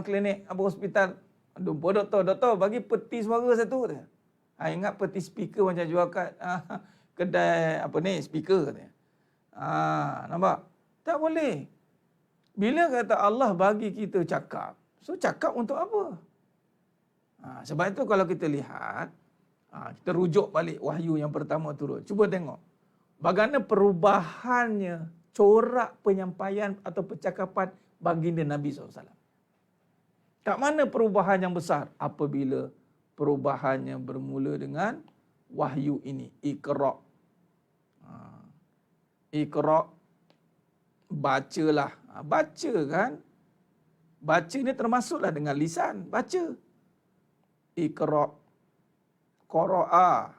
klinik, hospital. Jumpa doktor bagi peti suara satu dia. Ingat peti speaker macam jual kat kedai speaker dia. Nampak? Tak boleh. Bila kata Allah bagi kita cakap, so cakap untuk apa? Sebab itu kalau kita lihat, kita rujuk balik wahyu yang pertama turun. Cuba tengok. Bagaimana perubahannya corak penyampaian atau percakapan baginda Nabi SAW. Kat mana perubahan yang besar? Apabila perubahannya bermula dengan wahyu ini. Iqra. Iqra. Bacalah. Baca kan? Baca ni termasuklah dengan lisan. Baca. Iqra. Qara'a.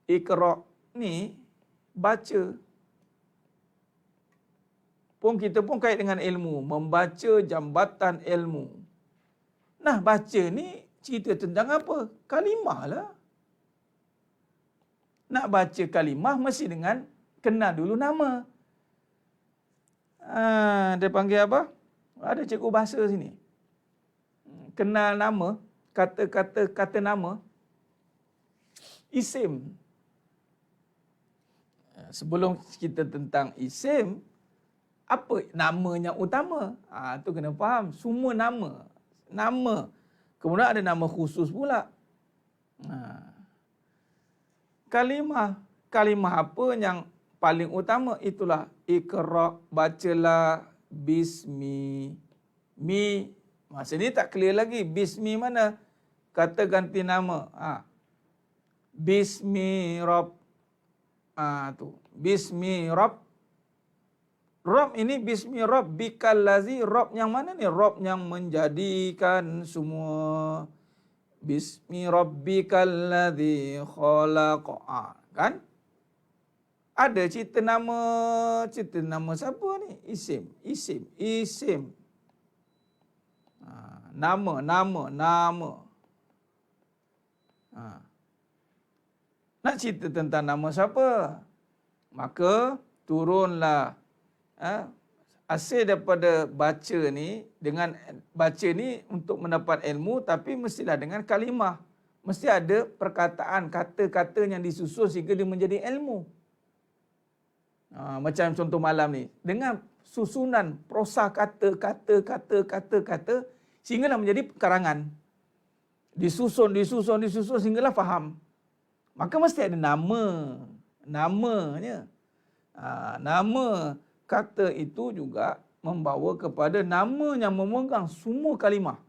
Iqra ni baca. Kita pun kait dengan ilmu. Membaca jambatan ilmu. Nah, baca ni cerita tentang apa? Kalimah lah. Nak baca kalimah mesti dengan kenal dulu nama. Dia panggil apa? Ada cikgu bahasa sini. Kenal nama. Kata nama. Isim. Sebelum kita tentang isim, apa nama yang utama? Tu kena faham. Semua nama. Nama. Kemudian ada nama khusus pula. Kalimah. Kalimah apa yang paling utama? Itulah Iqra, bacalah bismi. Mi. Masa ni tak clear lagi. Bismi mana? Kata ganti nama. Bismi Rabb. Tu. Bismi Rabb. Rabb ini bismi Rabbikal lazi. Rabb yang mana ni? Rabb yang menjadikan semua. Bismi Rabbikal lazi khalaq. Kan? Ada cerita nama siapa ni? Isim. Nama. Nak cerita tentang nama siapa? Maka turunlah hasil daripada baca ni. Dengan baca ni untuk mendapat ilmu, tapi mestilah dengan kalimah. Mesti ada perkataan, kata-kata yang disusun sehingga dia menjadi ilmu. Macam contoh malam ni. Dengan susunan prosa kata sehinggalah menjadi karangan. Disusun sehinggalah faham. Maka mesti ada nama. Namanya. Nama kata itu juga membawa kepada nama yang memegang semua kalimah.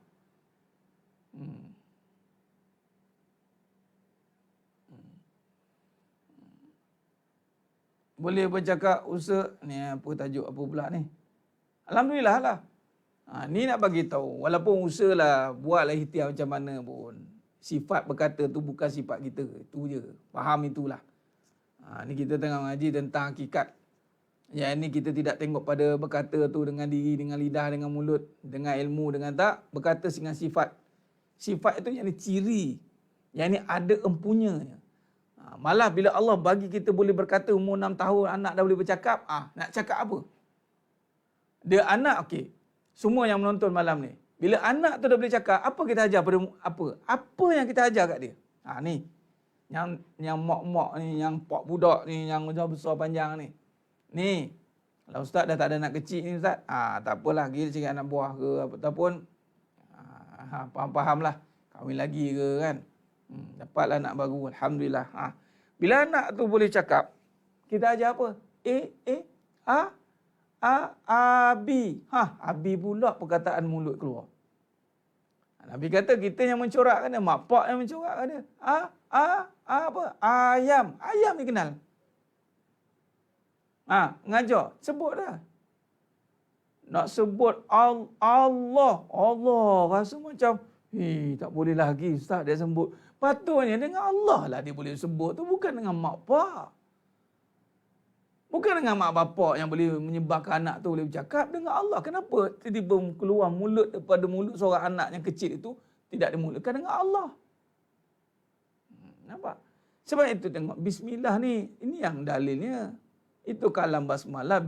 Boleh bercakap usaha ni, apa tajuk apa pula ni? Alhamdulillah lah. Ni nak bagi tahu, walaupun usahalah buatlah ikhtiar macam mana pun. Sifat berkata tu bukan sifat kita. Itu je. Faham itulah. Ni kita tengah mengaji tentang hakikat. Yang ini kita tidak tengok pada berkata tu dengan diri, dengan lidah, dengan mulut, dengan ilmu, dengan tak. Berkata dengan sifat. Sifat itu yang ini ciri. Yang ini ada empunya. Malah bila Allah bagi kita boleh berkata umur 6 tahun, anak dah boleh bercakap. Nak cakap apa? Dia anak, okey. Semua yang menonton malam ni. Bila anak tu dah boleh cakap, apa kita ajar pada apa? Apa yang kita ajar kat dia? Ni. Yang mak-mak ni, yang pak budak ni, yang besar panjang ni. Ni. Kalau ustaz dah tak ada anak kecil ni ustaz. Tak apalah, kita cakap anak buah ke ataupun faham-faham lah. Kahwin lagi ke kan. Dapatlah anak baru. Alhamdulillah. Bila anak tu boleh cakap, kita ajar apa? Abi. Abi pula perkataan mulut keluar. Nabi kata kita yang mencorakkan dia, mak pak yang mencorakkan dia. Apa? Ayam. Ayam ni kenal. Ngajar. Sebut dah. Nak sebut Allah. Allah rasa macam, tak boleh lagi ustaz dia sebut. Patutnya dengan Allah lah dia boleh sebut tu, bukan dengan mak pak. Bukan dengan mak bapak yang boleh menyebabkan anak tu boleh bercakap. Dengan Allah. Kenapa tiba-tiba keluar mulut daripada mulut seorang anak yang kecil itu tidak dimulakan dengan Allah? Nampak? Sebab itu tengok bismillah ni. Ini yang dalilnya. Itu kalam basmalah.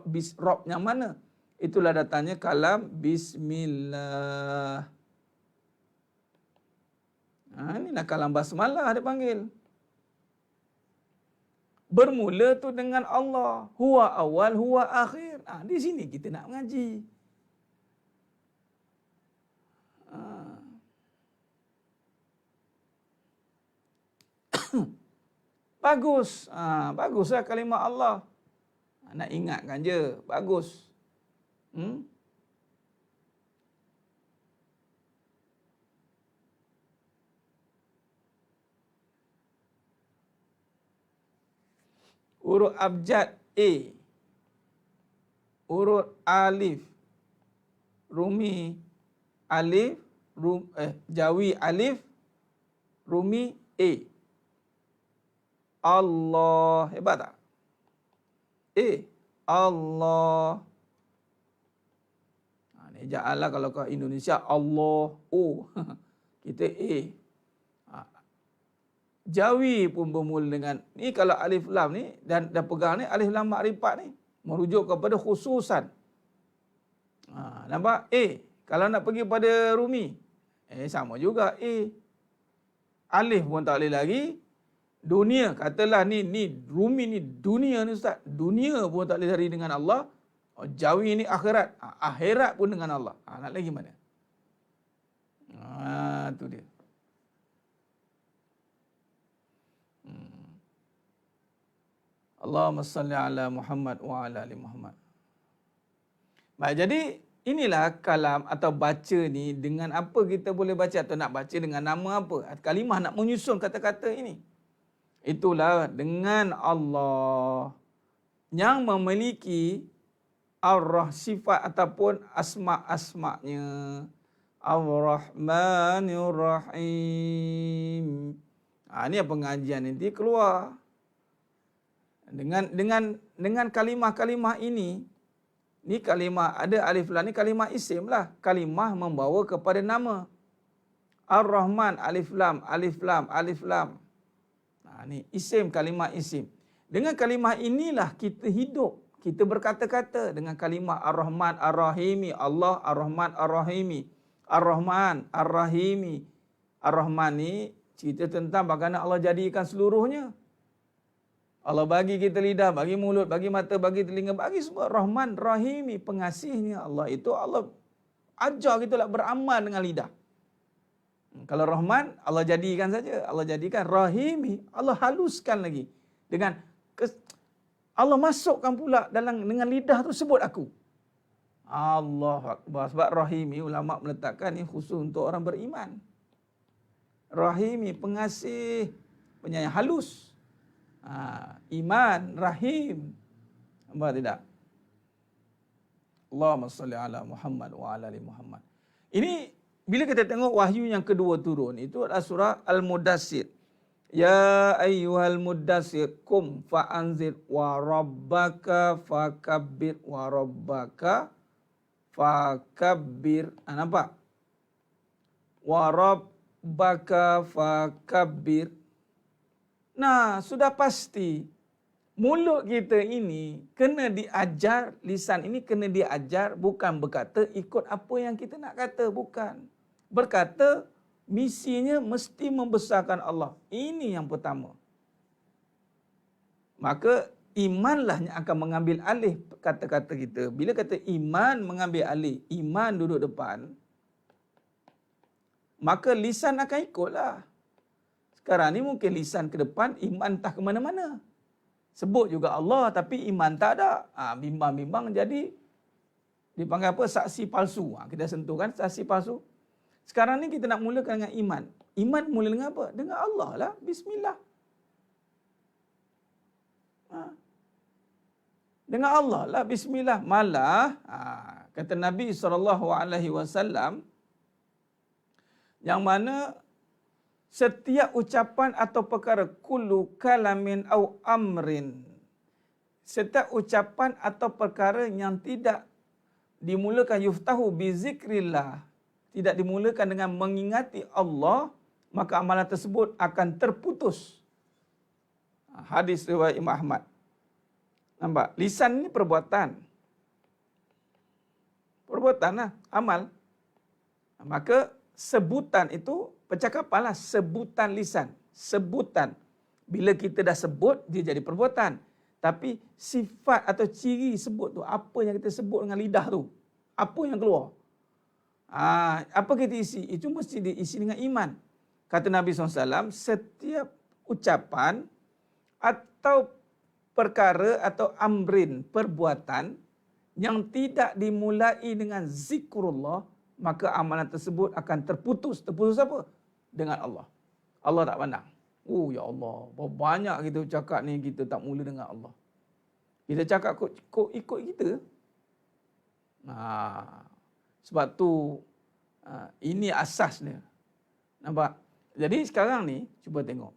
Bisrob yang mana? Itulah datangnya kalam bismillah. Inilah kalam basmalah dia panggil. Bermula tu dengan Allah. Huwa awal, huwa akhir. Di sini kita nak mengaji. Bagus. Baguslah kalimah Allah. Nak ingatkan je. Bagus. Urut abjad A. Urut alif. Rumi alif. Jawi alif. Rumi A. Allah. Hebat tak? A. Allah. Ni ja'alah kalau kat Indonesia. Allah. O. Kita A. Jawi pun bermula dengan ni. Kalau alif lam ni dan pegang ni, alif lam makrifat ni merujuk kepada khususan. Nampak? Kalau nak pergi pada Rumi, sama juga A. Alif pun tak boleh lagi. Dunia, katalah ni Rumi ni dunia ni ustaz. Dunia pun tak boleh lari dengan Allah. Jawi ni akhirat. Akhirat pun dengan Allah. Nak lagi mana? Tu dia. Allahumma salli ala Muhammad wa ala ali Muhammad. Baik, jadi inilah kalam atau baca ni dengan apa kita boleh baca atau nak baca dengan nama apa. Kalimah nak menyusun kata-kata ini. Itulah dengan Allah yang memiliki sifat ataupun asma-asma'nya. Ar-Rahmanir Rahim. Ini pengajian nanti keluar. Dengan kalimah-kalimah ini, ni kalimah ada alif lam ni kalimah isim lah. Kalimah membawa kepada nama. Ar-Rahman alif lam, alif lam, alif lam. Ni isim, kalimah isim. Dengan kalimah inilah kita hidup. Kita berkata-kata dengan kalimah Ar-Rahman Ar-Rahimi. Allah Ar-Rahman Ar-Rahimi. Ar-Rahman Ar-Rahimi. Ar-Rahman ni cerita tentang bagaimana Allah jadikan seluruhnya. Allah bagi kita lidah, bagi mulut, bagi mata, bagi telinga, bagi semua. Rahman, Rahimi, pengasihnya Allah. Itu Allah ajar kita lah beramal dengan lidah. Kalau Rahman, Allah jadikan saja. Allah jadikan. Rahimi, Allah haluskan lagi. Dengan Allah masukkan pula dengan lidah tu sebut aku. Allah Akbar. Sebab Rahimi, ulama meletakkan ni khusus untuk orang beriman. Rahimi, pengasih, penyayang, halus. Iman, rahim. Nampak tidak? Allahumma salli ala Muhammad wa ala ali Muhammad. Ini bila kita tengok wahyu yang kedua turun, itu adalah surah Al-Mudassir. Ya ayyuhal muddassir kum fa'anzir wa rabbaka fakabbir wa rabbaka fakabbir. Nampak? Wa rabbaka fakabbir. Nah, sudah pasti mulut kita ini kena diajar, lisan ini kena diajar bukan berkata ikut apa yang kita nak kata, bukan. Berkata misinya mesti membesarkan Allah. Ini yang pertama. Maka imanlah yang akan mengambil alih kata-kata kita. Bila kata iman mengambil alih, iman duduk depan, maka lisan akan ikutlah. Sekarang ni mungkin lisan ke depan, iman entah ke mana-mana. Sebut juga Allah tapi iman tak ada. Bimbang-bimbang jadi dipanggil apa? Saksi palsu. Kita sentuh kan saksi palsu. Sekarang ni kita nak mulakan dengan iman. Iman mula dengan apa? Dengan Allah lah. Bismillah. Dengan Allah lah. Bismillah. Malah, kata Nabi SAW, yang mana setiap ucapan atau perkara, kullu kalamin au amrin, setiap ucapan atau perkara yang tidak dimulakan yuftahu bizikrillah, tidak dimulakan dengan mengingati Allah, maka amalan tersebut akan terputus. Hadis riwayat Imam Ahmad. Nampak? Lisan ni perbuatan. Perbuatan lah, amal. Maka sebutan itu, percakapanlah sebutan lisan. Sebutan. Bila kita dah sebut, dia jadi perbuatan. Tapi sifat atau ciri sebut tu, apa yang kita sebut dengan lidah tu, apa yang keluar, apa kita isi, itu mesti diisi dengan iman. Kata Nabi SAW, setiap ucapan atau perkara atau amrin, perbuatan yang tidak dimulai dengan zikrullah, maka amalan tersebut akan terputus. Terputus apa? Dengan Allah. Allah tak pandang. Oh ya Allah, berapa banyak kita cakap ni, kita tak mula dengan Allah. Kita cakap ikut kita. Sebab tu ini asasnya. Nampak? Jadi sekarang ni cuba tengok.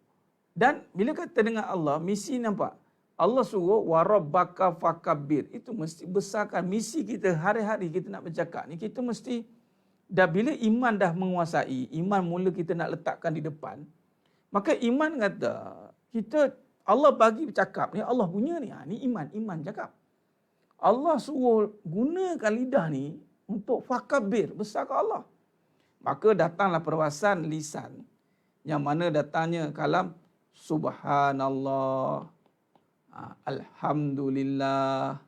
Dan bila kata dengan Allah, misi nampak. Allah suruh warabbaka fakabbir. Itu mesti besarkan misi kita hari-hari kita nak bercakap ni. Kita mesti dah bila iman dah menguasai, iman mula kita nak letakkan di depan. Maka iman kata, kita Allah bagi bercakap ni, Allah punya ni. Ni iman cakap. Allah suruh gunakan lidah ni untuk fakabbir, besarkan Allah. Maka datanglah perwasan lisan, yang mana datangnya kalam subhanallah, alhamdulillah,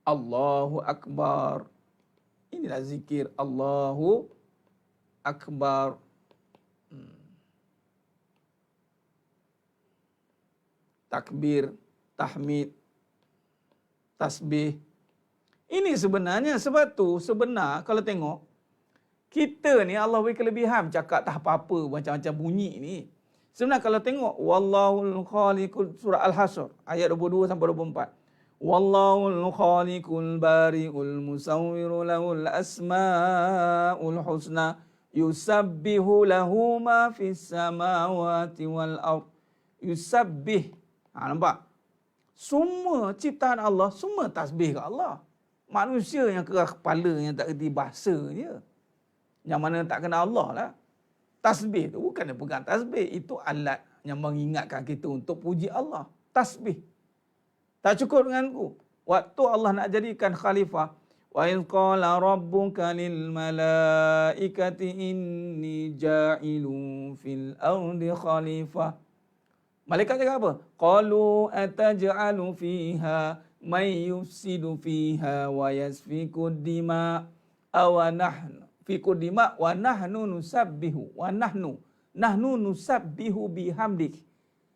Allahu akbar. Inilah zikir Allahu akbar. Takbir, tahmid, tasbih. Ini sebenarnya, sebab tu sebenar kalau tengok, kita ni Allah beri kelebihan cakap tak apa-apa macam-macam bunyi ni. Sebenarnya kalau tengok wallahul khaliqul, surah Al-Hasyr ayat 22 sampai 24. Wallahul khaliqul bari'ul musawwiru lahul asmaul husna yusabbihu lahu ma fis samawati wal ard. Yusabbih. Nampak? Semua ciptaan Allah, semua tasbih ke Allah. Manusia yang keras kepala, yang tak kerti bahasa je, yang mana tak kenal Allah lah. Tasbih tu bukan dia pegang tasbih. Itu alat yang mengingatkan kita untuk puji Allah. Tasbih. Tak cukup denganku. Waktu Allah nak jadikan khalifah, wa in qala rabbuka lil malaikati inni ja'ilun fil ardi khalifah. Malaikat cakap apa? Qalu ataj'alu fiha may yufsidu fiha wa yasfiku dima aw nahnu fiku dima wa nahnu nusabbihu wa nahnu nusabbihu bihamdik.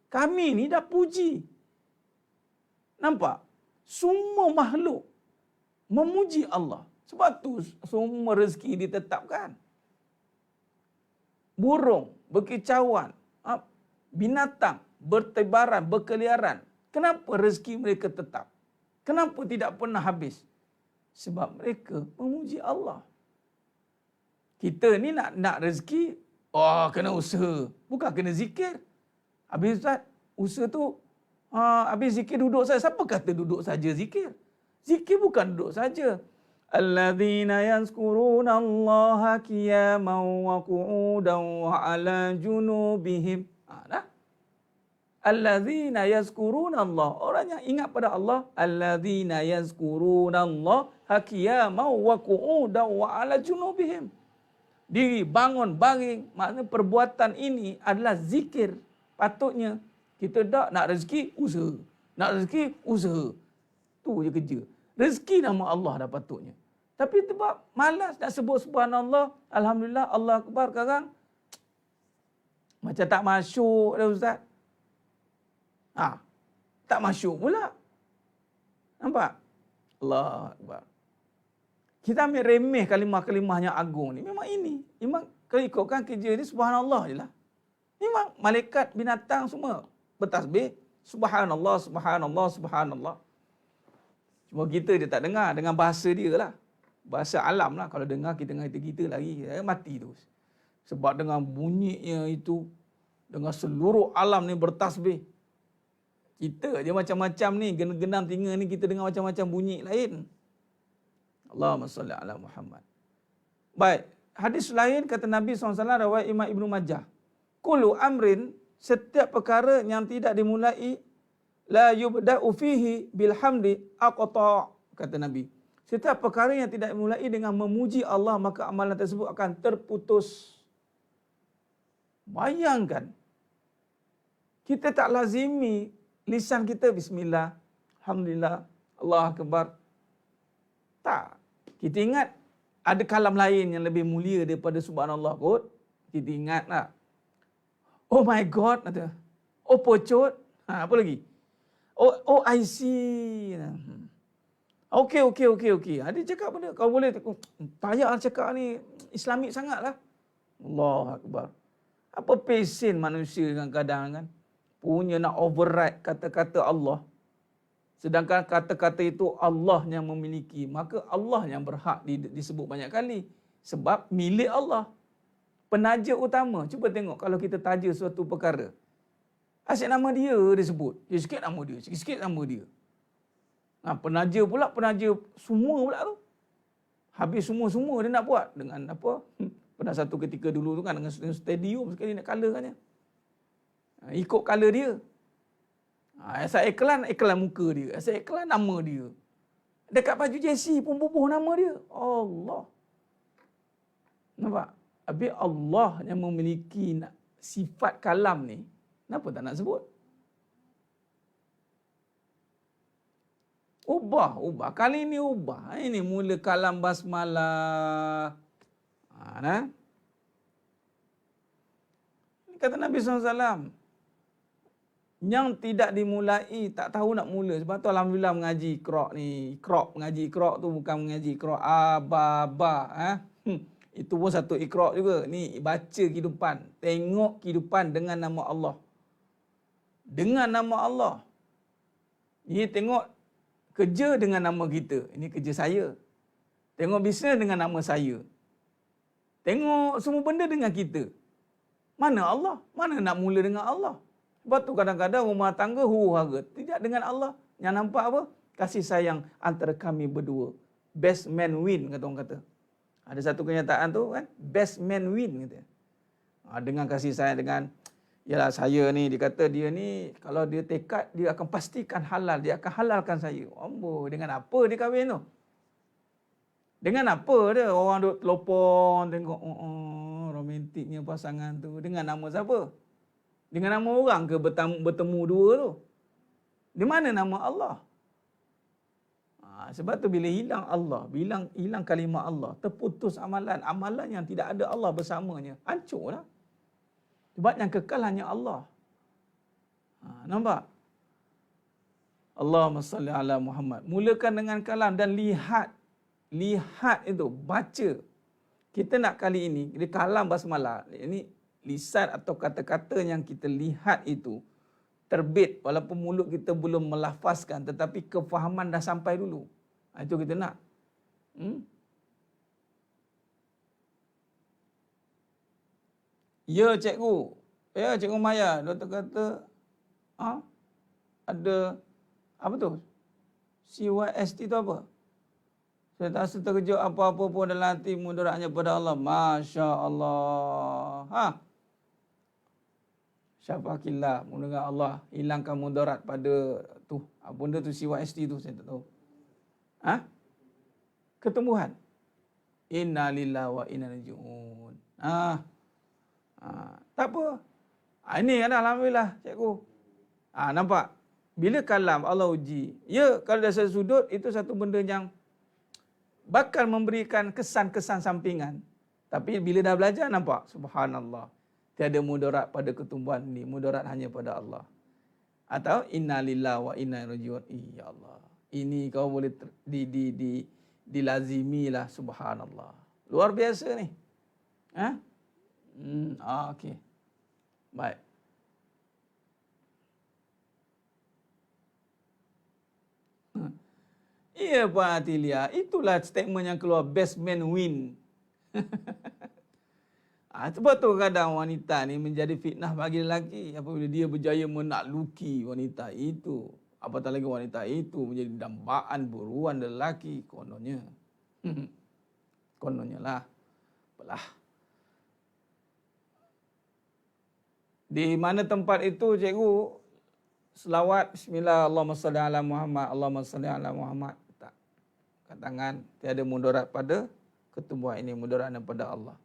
Kami ni dah puji. Nampak? Semua makhluk memuji Allah. Sebab tu semua rezeki ditetapkan. Burung berkicauan, binatang bertebaran, berkeliaran. Kenapa rezeki mereka tetap? Kenapa tidak pernah habis? Sebab mereka memuji Allah. Kita ni nak rezeki Oh, kena usaha. Bukan kena zikir. Habis Ustaz, usaha tu, habis zikir duduk saja. Siapa kata duduk saja zikir? Zikir bukan duduk saja. Alladzina yazkuruna Allaha qiyaman wa qu'udan wa ala junubihim. Dah. Alladzina yazkuruna Allah. Orang yang ingat pada Allah. Alladzina yazkuruna Allaha qiyaman wa qu'udan wa ala junubihim. Diri, bangun, baring. Maknanya perbuatan ini adalah zikir. Patutnya kita nak rezeki, usaha. Nak rezeki, usaha. Tu je kerja. Rezeki nama Allah dah patutnya. Tapi sebab malas nak sebut subhanallah, alhamdulillah, Allah Akbar sekarang. Macam tak masyuk dah Ustaz. Tak masyuk pula. Nampak? Allah Akbar. Kita ambil remeh kalimah-kalimah yang agung ni. Memang ini. Memang kalau ikutkan kerja ni subhanallah je lah. Memang malaikat, binatang semua bertasbih. Subhanallah, subhanallah, subhanallah. Cuma kita dia tak dengar dengan bahasa dia lah. Bahasa alam lah. Kalau dengar kita dengan kita lagi, mati terus. Sebab dengan bunyinya itu, dengan seluruh alam ni bertasbih. Kita je macam-macam ni, genam telinga ni kita dengar macam-macam bunyi lain. Allahumma salli ala Muhammad. Baik, hadis lain kata Nabi SAW, riwayat Imam Ibn Majah. Kullu amrin, setiap perkara yang tidak dimulai, la yubda'u fihi bilhamdi aqta', kata Nabi. Setiap perkara yang tidak dimulai dengan memuji Allah, maka amalan tersebut akan terputus. Bayangkan, kita tak lazimi lisan kita bismillah, alhamdulillah, Allah Akbar. Tak. Kita ingat ada kalam lain yang lebih mulia daripada subhanallah kot. Kita ingat tak? Oh my God, kata. Oh pocut. Apa lagi? Oh I see. Okey. Dia cakap benda. Kau boleh, tak payah cakap ni Islamik sangat lah. Allah Akbar. Apa pesen manusia kadang-kadang kan? Punya nak override kata-kata Allah. Sedangkan kata-kata itu Allah yang memiliki. Maka Allah yang berhak disebut banyak kali. Sebab milik Allah. Penaja utama. Cuba tengok kalau kita taja suatu perkara. Asyik nama dia disebut. Sikit nama dia. Sikit nama dia. Penaja pula, penaja semua pula tu. Habis semua dia nak buat. Dengan apa? Pernah satu ketika dulu tu kan, dengan stadium sekali nak colourkannya. Ikut colour dia. Asal iklan muka dia. Asal iklan nama dia. Dekat baju jersey pun bubuh nama dia. Allah. Nampak? Habis Allah yang memiliki sifat kalam ni, kenapa tak nak sebut? Ubah. Kali ni ubah. Ini mula kalam basmalah. Ini kata Nabi SAW. Yang tidak dimulai, tak tahu nak mula. Sebab tu alhamdulillah mengaji Iqra' ni. Mengaji Iqra' tu bukan mengaji Iqra' Aba. Itu pun satu Iqra' juga. Ni baca kehidupan. Tengok kehidupan dengan nama Allah. Dengan nama Allah. Ini tengok kerja dengan nama kita. Ini kerja saya. Tengok bisnes dengan nama saya. Tengok semua benda dengan kita. Mana Allah? Mana nak mula dengan Allah? Sebab tu kadang-kadang rumah tangga huru-hara. Tidak dengan Allah. Yang nampak apa? Kasih sayang antara kami berdua. Best man win, kata orang kata. Ada satu kenyataan tu kan. Best man win, kata. Dengan kasih sayang, dengan yalah saya ni, dia kata dia ni kalau dia tekad, dia akan pastikan halal. Dia akan halalkan saya. Ambo, dengan apa dia kahwin tu? Dengan apa dia? Orang duk telopon, tengok romantiknya pasangan tu. Dengan nama siapa? Dengan nama orang ke bertemu dua tu? Di mana nama Allah? Sebab tu bila hilang Allah, bila hilang kalimah Allah, terputus amalan yang tidak ada Allah bersamanya, hancurlah. Sebab yang kekal hanya Allah. Nampak? Allahumma salli ala Muhammad. Mulakan dengan kalam dan lihat itu, baca. Kita nak kali ini, dia kalam basmalah. Ini lisan atau kata-kata yang kita lihat itu terbit walaupun mulut kita belum melafazkan, tetapi kefahaman dah sampai dulu. Itu kita nak. Ya cikgu. Ya cikgu Maya. Doktor kata, ada, apa tu? CYST tu apa? Saya tak rasa terkejut apa-apa pun dalam hati mudaratnya pada Allah. Masya Allah. Syafaqillah. Mudah Allah hilangkan mudarat pada tu. Apa benda tu CYST tu saya tak tahu. Ketumbuhan. Inna lillahi wa inna ilaihi raji'un. Tak apa. Ini kan alhamdulillah cikgu. Nampak? Bila kalam Allah uji. Ya, kalau dari satu sudut itu satu benda yang bakal memberikan kesan-kesan sampingan. Tapi bila dah belajar nampak subhanallah. Tiada mudarat pada ketumbuhan ini, mudarat hanya pada Allah. Atau inna lillahi wa inna ilaihi raji'un. Ya Allah. Ini kau boleh dilazimilah subhanallah. Luar biasa ni. Okey. Baik. Iya Puan Atilia, itulah statement yang keluar best man win. Sebab tu kadang wanita ni menjadi fitnah bagi lelaki apabila dia berjaya menakluki wanita itu. Apatah lagi wanita itu menjadi dambaan buruan lelaki kononnya. Kononnya lah. Apalah. Di mana tempat itu cikgu? Selawat bismillah Allahumma salli ala Muhammad, Allahumma salli ala Muhammad. Tak. Kat tangan tiada mudarat pada ketumbuhan ini, mudarat daripada Allah.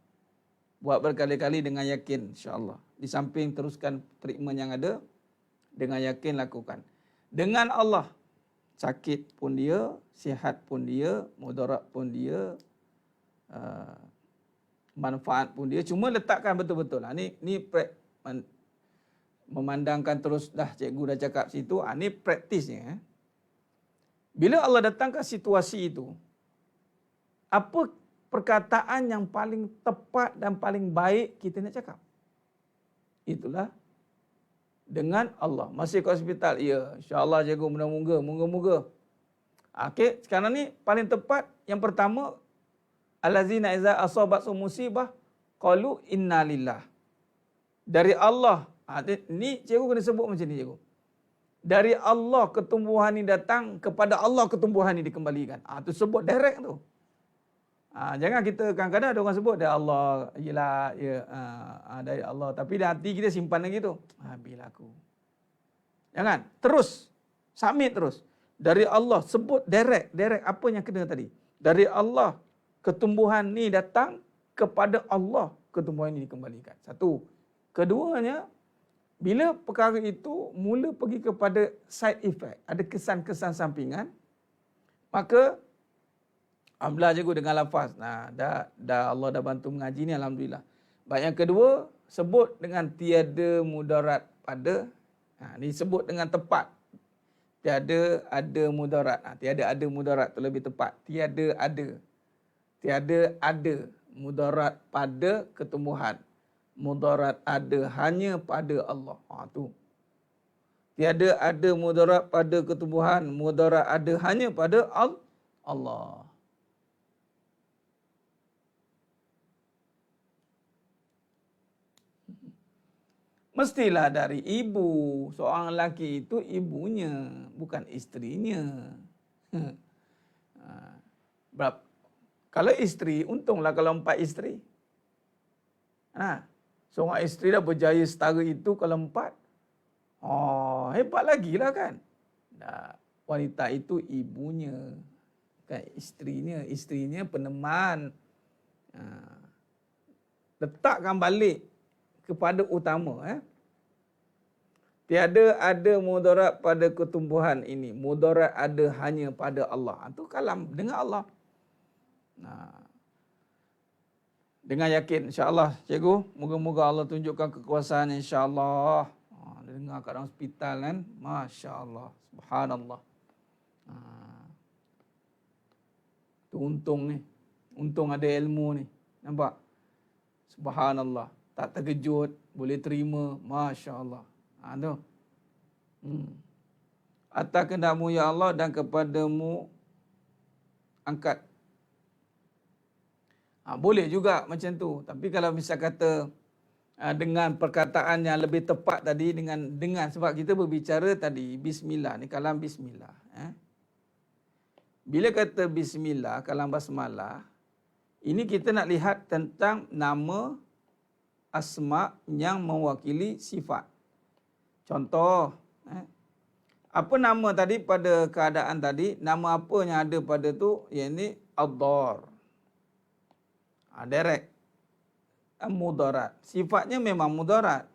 Buat berkali-kali dengan yakin insya-Allah. Di samping teruskan treatment yang ada, dengan yakin lakukan. Dengan Allah, sakit pun dia, sihat pun dia, mudarat pun dia, manfaat pun dia. Cuma letakkan betul-betul. Ni memandangkan terus dah cikgu dah cakap situ. Ni praktisnya. Bila Allah datangkan situasi itu, apa perkataan yang paling tepat dan paling baik kita nak cakap? Itulah dengan Allah. Masih ke hospital? Ya, insya-Allah cikgu, moga-moga. Okey, sekarang ni paling tepat yang pertama, allazina iza asabat musibah qalu inna lillah. Dari Allah. Ni cikgu kena sebut macam ni cikgu. Dari Allah ketumbuhan ni datang, kepada Allah ketumbuhan ni dikembalikan. Tu sebut direct tu. Jangan kita kadang-kadang ada orang sebut dari Allah, yelah, ya, dari Allah. Tapi di hati kita simpan lagi tu. Bila aku. Jangan. Terus. Submit terus. Dari Allah. Sebut direct. Direct apa yang kena tadi. Dari Allah ketumbuhan ni datang, kepada Allah ketumbuhan ni dikembalikan. Satu. Keduanya, bila perkara itu mula pergi kepada side effect, ada kesan-kesan sampingan, maka alhamdulillah cikgu dengan lafaz. Dah Allah dah bantu mengaji ni alhamdulillah. Baik, yang kedua, sebut dengan tiada mudarat pada, ni sebut dengan tepat. Tiada ada mudarat. Tiada ada mudarat tu lebih tepat. Tiada ada mudarat pada ketumbuhan. Mudarat ada hanya pada Allah. Tu. Tiada ada mudarat pada ketumbuhan. Mudarat ada hanya pada Allah. Mestilah dari ibu. Seorang lelaki itu ibunya, bukan isterinya. Kalau isteri, untunglah kalau 4 isteri. Seorang isteri dah berjaya setara itu, kalau 4. Hebat lagi lah kan. Wanita itu ibunya. Kan isterinya peneman. Letakkan balik kepada utama. Tiada ada mudarat pada ketumbuhan ini. Mudarat ada hanya pada Allah. Itu kalam dengan Allah. Dengan yakin insya-Allah cikgu, moga-moga Allah tunjukkan kekuasaan insya-Allah. Dengar kat dalam hospital kan, masya-Allah, subhanallah. Tu untung ni. Untung ada ilmu ni. Nampak? Subhanallah. Tak terkejut, boleh terima, masya-Allah. Tu. Atas kehendak-Mu ya Allah dan kepadamu angkat. Boleh juga macam tu. Tapi kalau misal kata dengan perkataan yang lebih tepat tadi, dengan sebab kita berbicara tadi bismillah ni, kalam bismillah. Bila kata bismillah, kalam basmalah, ini kita nak lihat tentang nama asma yang mewakili sifat. Contoh, apa nama tadi pada keadaan tadi? Nama apa yang ada pada tu? Yang ini ad-dar. Direct. Mudarat. Sifatnya memang mudarat.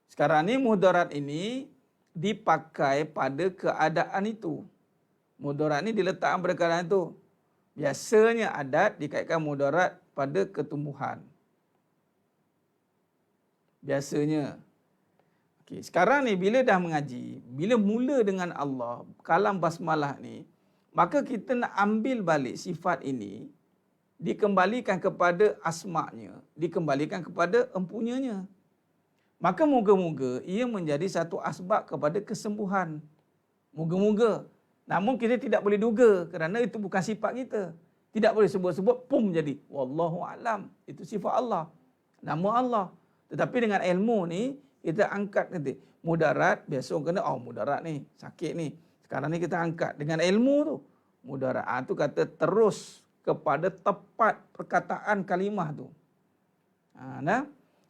Sekarang ni mudarat ini dipakai pada keadaan itu. Mudarat ni diletakkan pada keadaan itu. Biasanya adat dikaitkan mudarat pada ketumbuhan. Biasanya. Okey, sekarang ni bila dah mengaji, bila mula dengan Allah, kalam basmalah ni, maka kita nak ambil balik sifat ini, dikembalikan kepada asma'nya, dikembalikan kepada empunyanya. Maka moga-moga ia menjadi satu asbab kepada kesembuhan. Moga-moga. Namun kita tidak boleh duga kerana itu bukan sifat kita. Tidak boleh sebut-sebut, pum jadi. Wallahu alam. Itu sifat Allah. Nama Allah. Tetapi dengan ilmu ni, kita angkat nanti. Mudarat, biasa orang kena, mudarat ni, sakit ni. Sekarang ni kita angkat. Dengan ilmu tu, mudarat. Itu kata terus kepada tepat perkataan kalimah tu.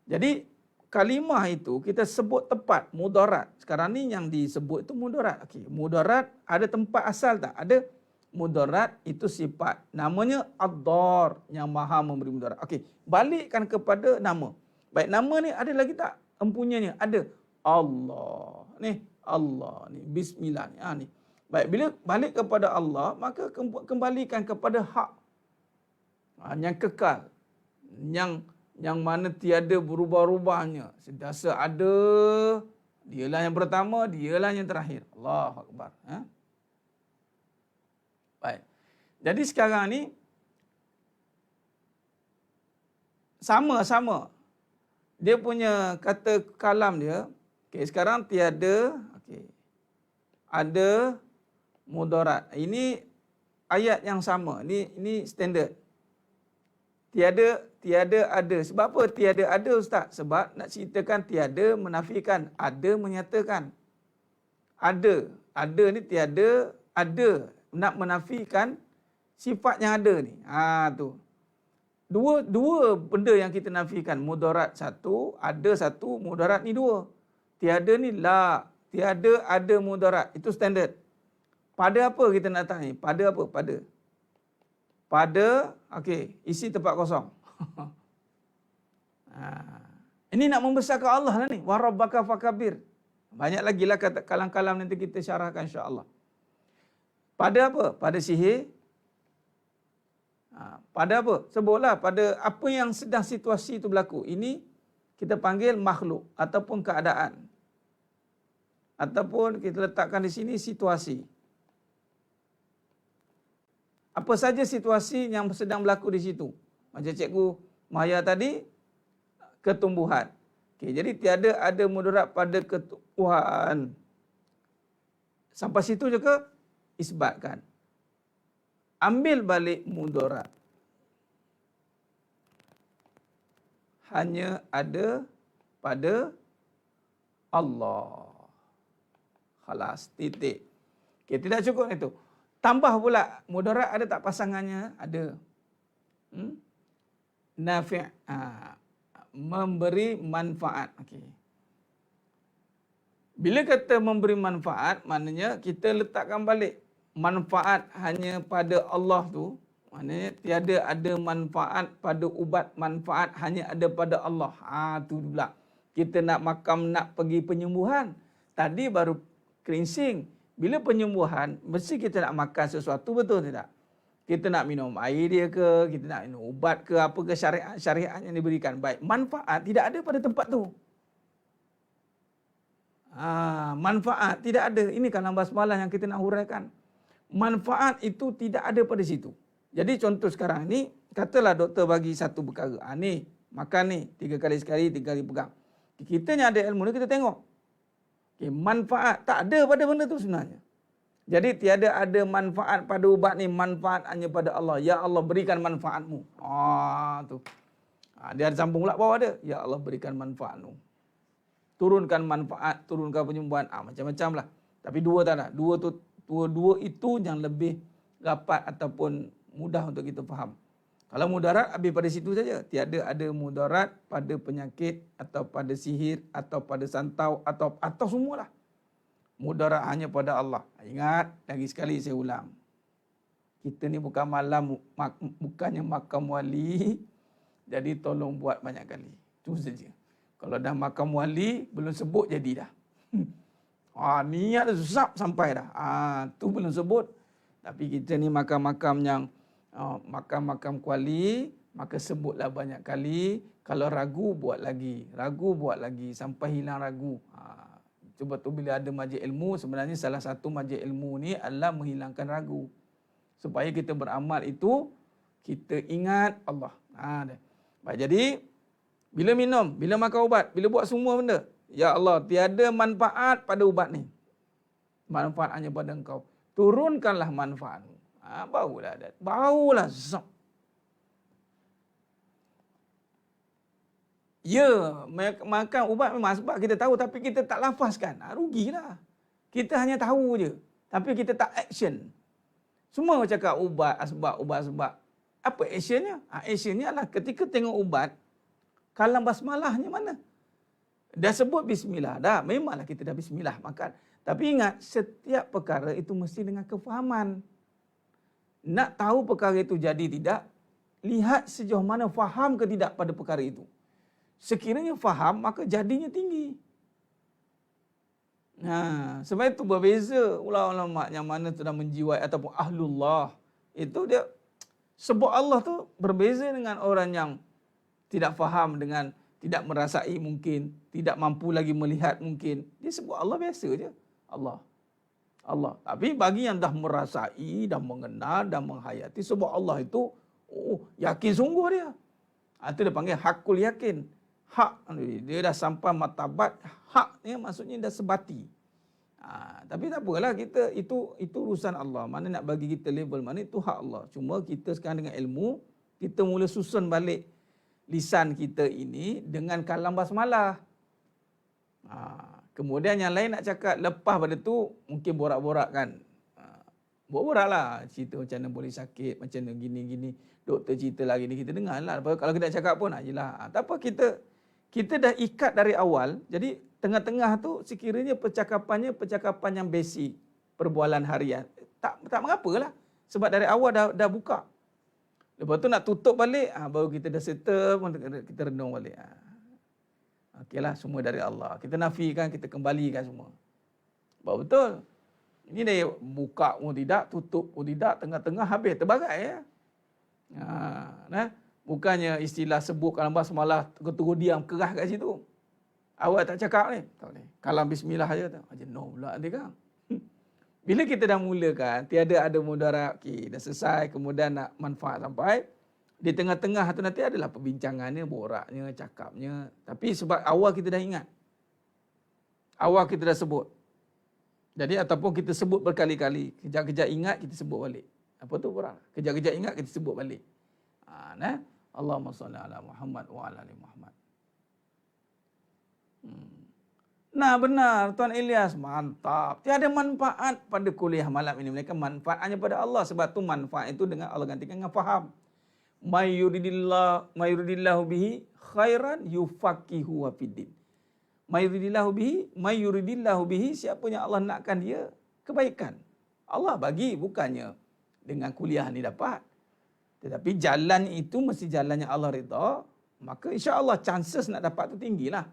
Jadi, kalimah itu kita sebut tepat, mudarat. Sekarang ni yang disebut itu mudarat. Okey, mudarat ada tempat asal tak? Ada. Mudarat itu sifat. Namanya ad-dar, yang maha memberi mudarat. Okey, balikkan kepada nama. Baik, nama ni ada lagi tak empunyanya? Ada. Allah. Ni, Allah ni, bismillah ni. Ni. Baik, bila balik kepada Allah, maka kembalikan kepada hak. Yang kekal. Yang mana tiada berubah-ubahnya. Sentiasa ada. Dialah yang pertama, dialah yang terakhir. Allahu Akbar. Baik. Jadi sekarang ni, sama-sama. Dia punya kata kalam dia. Okay, sekarang tiada. Okay. Ada mudarat. Ini ayat yang sama. Ini standard. Tiada ada. Sebab apa tiada ada, Ustaz? Sebab nak ceritakan tiada menafikan, ada menyatakan. Ada. Ada ni tiada, ada nak menafikan sifat yang ada ni. Tu. Dua benda yang kita nafikan. Mudarat satu, ada satu, mudarat ni dua. Tiada ni la. Tiada ada mudarat. Itu standard. Pada apa kita nak tanya ni? Pada apa? Pada, okey, isi tempat kosong. Ini nak membesarkan Allah lah ni. Wa rabbaka fakabir. Banyak lagi lah kata kalam-kalam nanti kita syarahkan insya-Allah. Pada apa? Pada sihir. Pada apa? Sebutlah pada apa yang sedang situasi itu berlaku. Ini kita panggil makhluk ataupun keadaan. Ataupun kita letakkan di sini situasi. Apa saja situasi yang sedang berlaku di situ. Macam Cikgu Maya tadi, ketumbuhan. Okay, jadi tiada ada mudarat pada ketumbuhan. Sampai situ je ke? Isbatkan. Ambil balik mudarat. Hanya ada pada Allah. Khalas, titik. Okay, tidak cukup itu. Tambah pula, mudarat ada tak pasangannya? Ada. Nafi'. Memberi manfaat. Okay. Bila kata memberi manfaat, maknanya kita letakkan balik. Manfaat hanya pada Allah tu. Maknanya tiada ada manfaat pada ubat. Manfaat hanya ada pada Allah. Tu pula. Kita nak makam, nak pergi penyembuhan. Tadi baru cleansing. Bila penyembuhan, mesti kita nak makan sesuatu, betul tidak? Kita nak minum air dia ke, kita nak minum ubat ke, apa ke syariat yang diberikan. Baik, manfaat tidak ada pada tempat tu. Manfaat tidak ada. Ini kalam basmalah yang kita nak huraikan. Manfaat itu tidak ada pada situ. Jadi contoh sekarang ni, katalah doktor bagi satu perkara. Ni, makan ni, 3 kali sekali, 3 kali pegang. Kita yang ada ilmu ni, kita tengok. Okay, manfaat tak ada pada benda tu sebenarnya. Jadi tiada ada manfaat pada ubat ni, manfaat hanya pada Allah. Ya Allah berikan manfaatmu. Tu. Dia ada sambung pula bawah dia. Ya Allah berikan manfaatmu. Turunkan manfaat, turunkan penyembuhan. Macam-macam lah. Tapi dua tak nak. Dua itu yang lebih rapat ataupun mudah untuk kita faham. Kalau mudarat habis pada situ saja. Tiada ada mudarat pada penyakit atau pada sihir atau pada santau atau semualah. Mudarat hanya pada Allah. Ingat, lagi sekali saya ulang. Kita ni bukan bukannya makam wali. Jadi tolong buat banyak kali. Itu saja. Kalau dah makam wali, belum sebut jadi dah. Niat zap sampai dah. Tu belum sebut. Tapi kita ni makam-makam yang makam-makam kuali, maka sebutlah banyak kali. Kalau ragu, buat lagi. Ragu, buat lagi. Sampai hilang ragu. Cuba tu bila ada majlis ilmu, sebenarnya salah satu majlis ilmu ni adalah menghilangkan ragu. Supaya kita beramal itu, kita ingat Allah. Baik, jadi, bila minum, bila makan ubat, bila buat semua benda, ya Allah, tiada manfaat pada ubat ni. Manfaat hanya pada engkau. Turunkanlah manfaatmu. Baulah zap. Ya, makan ubat memang sebab kita tahu tapi kita tak lafazkan. Rugilah. Kita hanya tahu je. Tapi kita tak action. Semua cakap ubat sebab. Apa actionnya? Actionnya adalah ketika tengok ubat, kalam basmalahnya mana? Dah sebut bismillah. Dah, memanglah kita dah bismillah makan. Tapi ingat, setiap perkara itu mesti dengan kefahaman. Nak tahu perkara itu jadi tidak, lihat sejauh mana faham ke tidak pada perkara itu. Sekiranya faham, maka jadinya tinggi. Sebab itu berbeza ulama-ulama yang mana sudah menjiwai ataupun ahlullah. Itu dia, sebut Allah tu berbeza dengan orang yang tidak faham, dengan tidak merasai mungkin, tidak mampu lagi melihat mungkin. Dia sebut Allah biasa je. Allah. Tapi bagi yang dah merasai, dah mengenal, dah menghayati, sebut Allah itu, yakin sungguh dia. Itu dia panggil hakul yakin. Hak, dia dah sampai martabat hak ni, maksudnya dah sebati. Tapi tak apalah, kita itu urusan Allah. Mana nak bagi kita level mana, itu hak Allah. Cuma kita sekarang dengan ilmu, kita mula susun balik lisan kita ini dengan kalam basmalah. Kemudian yang lain nak cakap lepas pada tu, mungkin borak-borak kan. Borak lah, cerita macam mana boleh sakit, macam mana gini-gini. Doktor cerita lagi ni, kita dengar lah. Kalau kita nak cakap pun, yelah. Tak apa, kita dah ikat dari awal. Jadi, tengah-tengah tu, sekiranya percakapan yang basic. Perbualan harian. Tak mengapalah. Sebab dari awal dah buka. Lepas tu nak tutup balik, baru kita dah settle, kita renung balik. Okeylah, semua dari Allah. Kita nafikan, kita kembalikan semua. Betul. Ini dia buka pun tidak, tutup pun tidak, tengah-tengah habis, terbagai ya. Bukannya istilah sebut kalam basmalah, terus diam, kerah kat situ. Awak tak cakap ni? Tak boleh. Kalam bismillah aja tak. Jenuh pula nanti kan. Bila kita dah mulakan, tiada ada mudarat, dah selesai, kemudian nak manfaat sampai, di tengah-tengah tu nanti adalah perbincangannya, boraknya, cakapnya. Tapi sebab awal kita dah ingat. Awal kita dah sebut. Jadi ataupun kita sebut berkali-kali. Kejap-kejap ingat, kita sebut balik. Apa tu borak? Kejap-kejap ingat, kita sebut balik. Allahumma salli ala Muhammad wa ala ali Muhammad. Nah benar, Tuan Ilyas. Mantap. Tiada manfaat pada kuliah malam ini. Mereka manfaat hanya pada Allah. Sebab tu manfaat itu dengan Allah gantikan dengan faham. Mayuridillahu bihi khairan yufaqihu wa fiddin. Mayuridillahu bihi, siapa yang Allah nakkan dia kebaikan. Allah bagi, bukannya dengan kuliah ni dapat. Tetapi jalan itu mesti jalannya Allah redha, maka insya-Allah chances nak dapat tu tinggilah.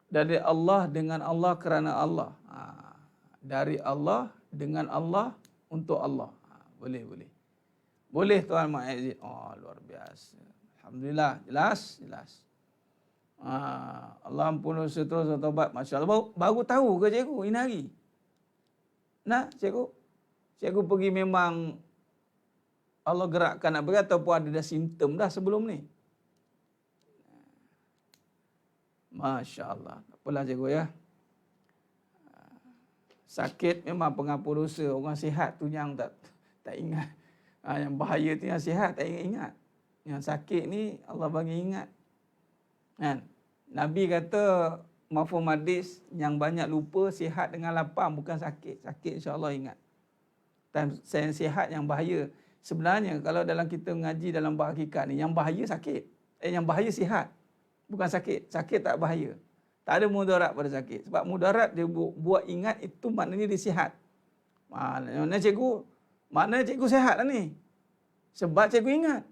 Dari Allah, dengan Allah, kerana Allah. Dari Allah, dengan Allah, untuk Allah. Boleh. Boleh Tuan Mak Aziz. Luar biasa. Alhamdulillah. Jelas. Allah ampun dosa terus taubat. Masya Allah. Baru tahu ke cikgu ini hari? Nah, cikgu pergi memang Allah gerakkan nak pergi ataupun ada dah simptom dah sebelum ni? Masya Allah. Tak apalah cikgu ya. Sakit memang penghapus dosa. Orang sihat tu yang tak ingat. Yang bahaya tu yang sihat tak ingat. Yang sakit ni Allah bagi ingat. Kan? Nabi kata mafhum hadis yang banyak lupa sihat dengan lapang bukan sakit. Sakit insya-Allah ingat. Dan yang sihat yang bahaya. Sebenarnya kalau dalam kita mengaji dalam bab hakikat ni yang bahaya sakit. Yang bahaya sihat. Bukan sakit. Sakit tak bahaya. Tak ada mudarat pada sakit. Sebab mudarat dia buat ingat itu maknanya dia sihat. Mana cikgu sihat lah ni. Sebab cikgu ingat.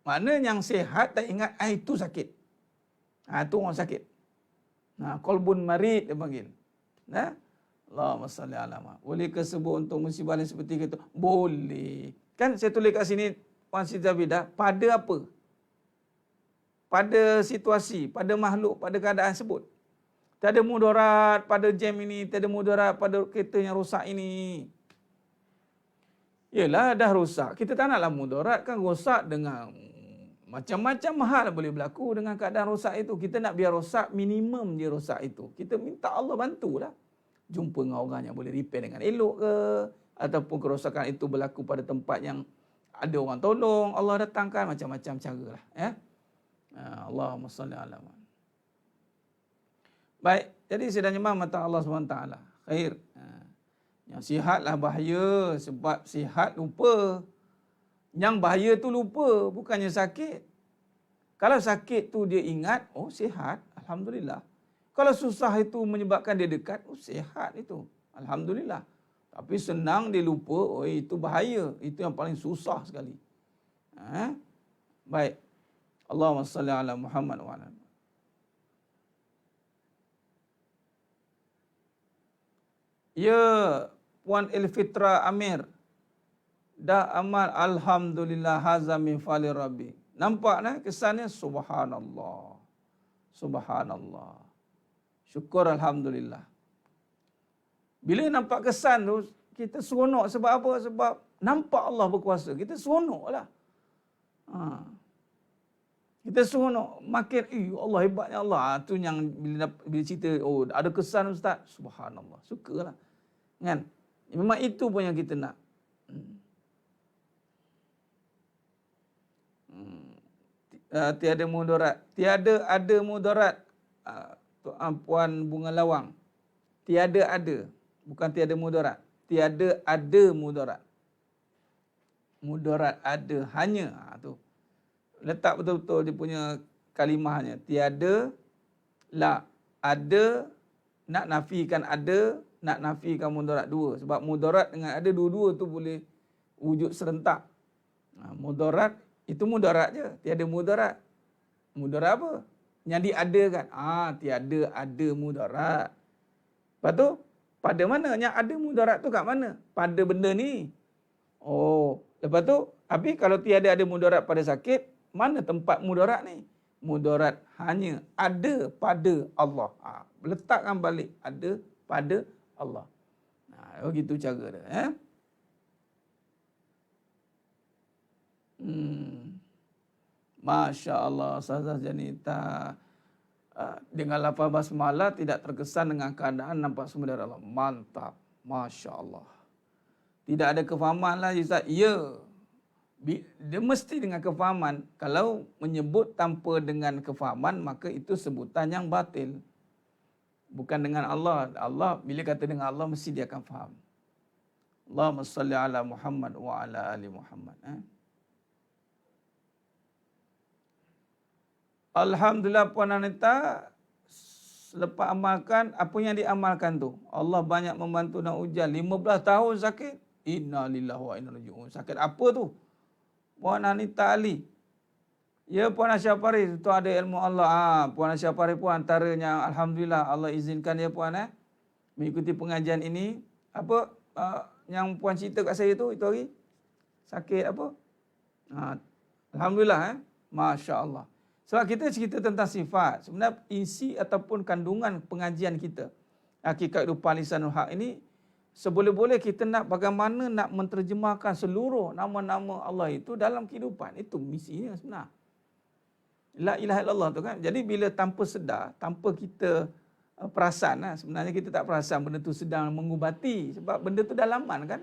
Mana yang sihat tak ingat, itu sakit. Itu orang sakit. Qalbun marid dia panggil. Allahumma salli ala Muhammad. Boleh ke sebut untuk musibah yang seperti itu? Boleh. Kan saya tulis kat sini, Puan Siti Zabidah, pada apa? Pada situasi, pada makhluk, pada keadaan sebut. Tak ada mudarat pada jam ini, tak ada mudarat pada kereta yang rosak ini. Yelah, dah rosak. Kita tak naklah mudarat kan rosak dengan macam-macam hal boleh berlaku dengan keadaan rosak itu. Kita nak biar rosak, minimum je rosak itu. Kita minta Allah bantulah. Jumpa dengan orang yang boleh repair dengan elok ke, ataupun kerosakan itu berlaku pada tempat yang ada orang tolong, Allah datangkan macam-macam cara lah. Allahumma salli ala Muhammad. Baik, jadi sedang nyembah mata Allah SWT. Khair. Yang sihatlah bahaya, sebab sihat lupa. Yang bahaya tu lupa, bukannya sakit. Kalau sakit tu dia ingat, sihat, Alhamdulillah. Kalau susah itu menyebabkan dia dekat, sihat itu. Alhamdulillah. Tapi senang dia lupa, itu bahaya. Itu yang paling susah sekali. Baik. Allahumma salli ala Muhammad wa ala. Ya, Puan Elfitra Amir. Dah amal Alhamdulillah haza min fali Rabbi. Nampak nah kesannya subhanallah. Subhanallah. Syukur Alhamdulillah. Bila nampak kesan tu, kita seronok. Sebab apa? Sebab nampak Allah berkuasa. Kita seronoklah. Kita seronok. Makin, Allah hebatnya Allah. Tu yang bila cerita, ada kesan Ustaz. Subhanallah. Sukalah. Kan? Memang itu pun yang kita nak. Tiada mudarat. Tiada ada mudarat. Puan Bunga Lawang. Tiada ada. Bukan tiada mudarat. Tiada ada mudarat. Mudarat ada. Hanya. Tu. Letak betul-betul dia punya kalimahnya. Tiada. La. Ada. Nak nafikan ada. Nak nafikan mudarat dua. Sebab mudarat dengan ada dua-dua tu boleh wujud serentak. Mudarat. Itu mudarat je. Tiada mudarat. Mudarat apa? Yang diadakan. Tiada ada mudarat. Lepas tu, pada mana? Yang ada mudarat tu kat mana? Pada benda ni. Lepas tu, habis kalau tiada ada mudarat pada sakit, mana tempat mudarat ni? Mudarat hanya ada pada Allah. Letakkan balik. Ada pada Allah. Begitu cara dia. Masya Allah, Ustazah Janita. Dengan lafaz basmalah tidak terkesan dengan keadaan nampak semua dari Allah. Mantap. Masya Allah. Tidak ada kefahaman lah Ustaz. Ya. Dia mesti dengan kefahaman. Kalau menyebut tanpa dengan kefahaman, maka itu sebutan yang batil. Bukan dengan Allah. Allah, bila kata dengan Allah, mesti dia akan faham. Allahumma salli ala Muhammad wa ala ali Muhammad. Alhamdulillah Puan Anita, selepas amalkan, apa yang diamalkan tu? Allah banyak membantu dan ujian. 15 tahun sakit. Inna lillahi wa inna ilaihi raji'un. Sakit apa tu? Puan Anita Ali. Ya Puan Aisyah Faris, tu ada ilmu Allah. Puan Aisyah Faris pun antaranya, Alhamdulillah Allah izinkan dia Puan mengikuti pengajian ini. Apa yang Puan cerita kat saya tu itu hari? Sakit apa? Alhamdulillah Masya Allah. Sebab kita cerita tentang sifat. Sebenarnya isi ataupun kandungan pengajian kita, Hakikat Kehidupan Lisanul Haq ini, seboleh-boleh kita nak bagaimana nak menterjemahkan seluruh nama-nama Allah itu dalam kehidupan. Itu misinya sebenarnya. La ilaha illallah tu kan. Jadi bila tanpa sedar, tanpa kita perasan lah. Sebenarnya kita tak perasan benda tu sedang mengubati. Sebab benda tu dalaman kan.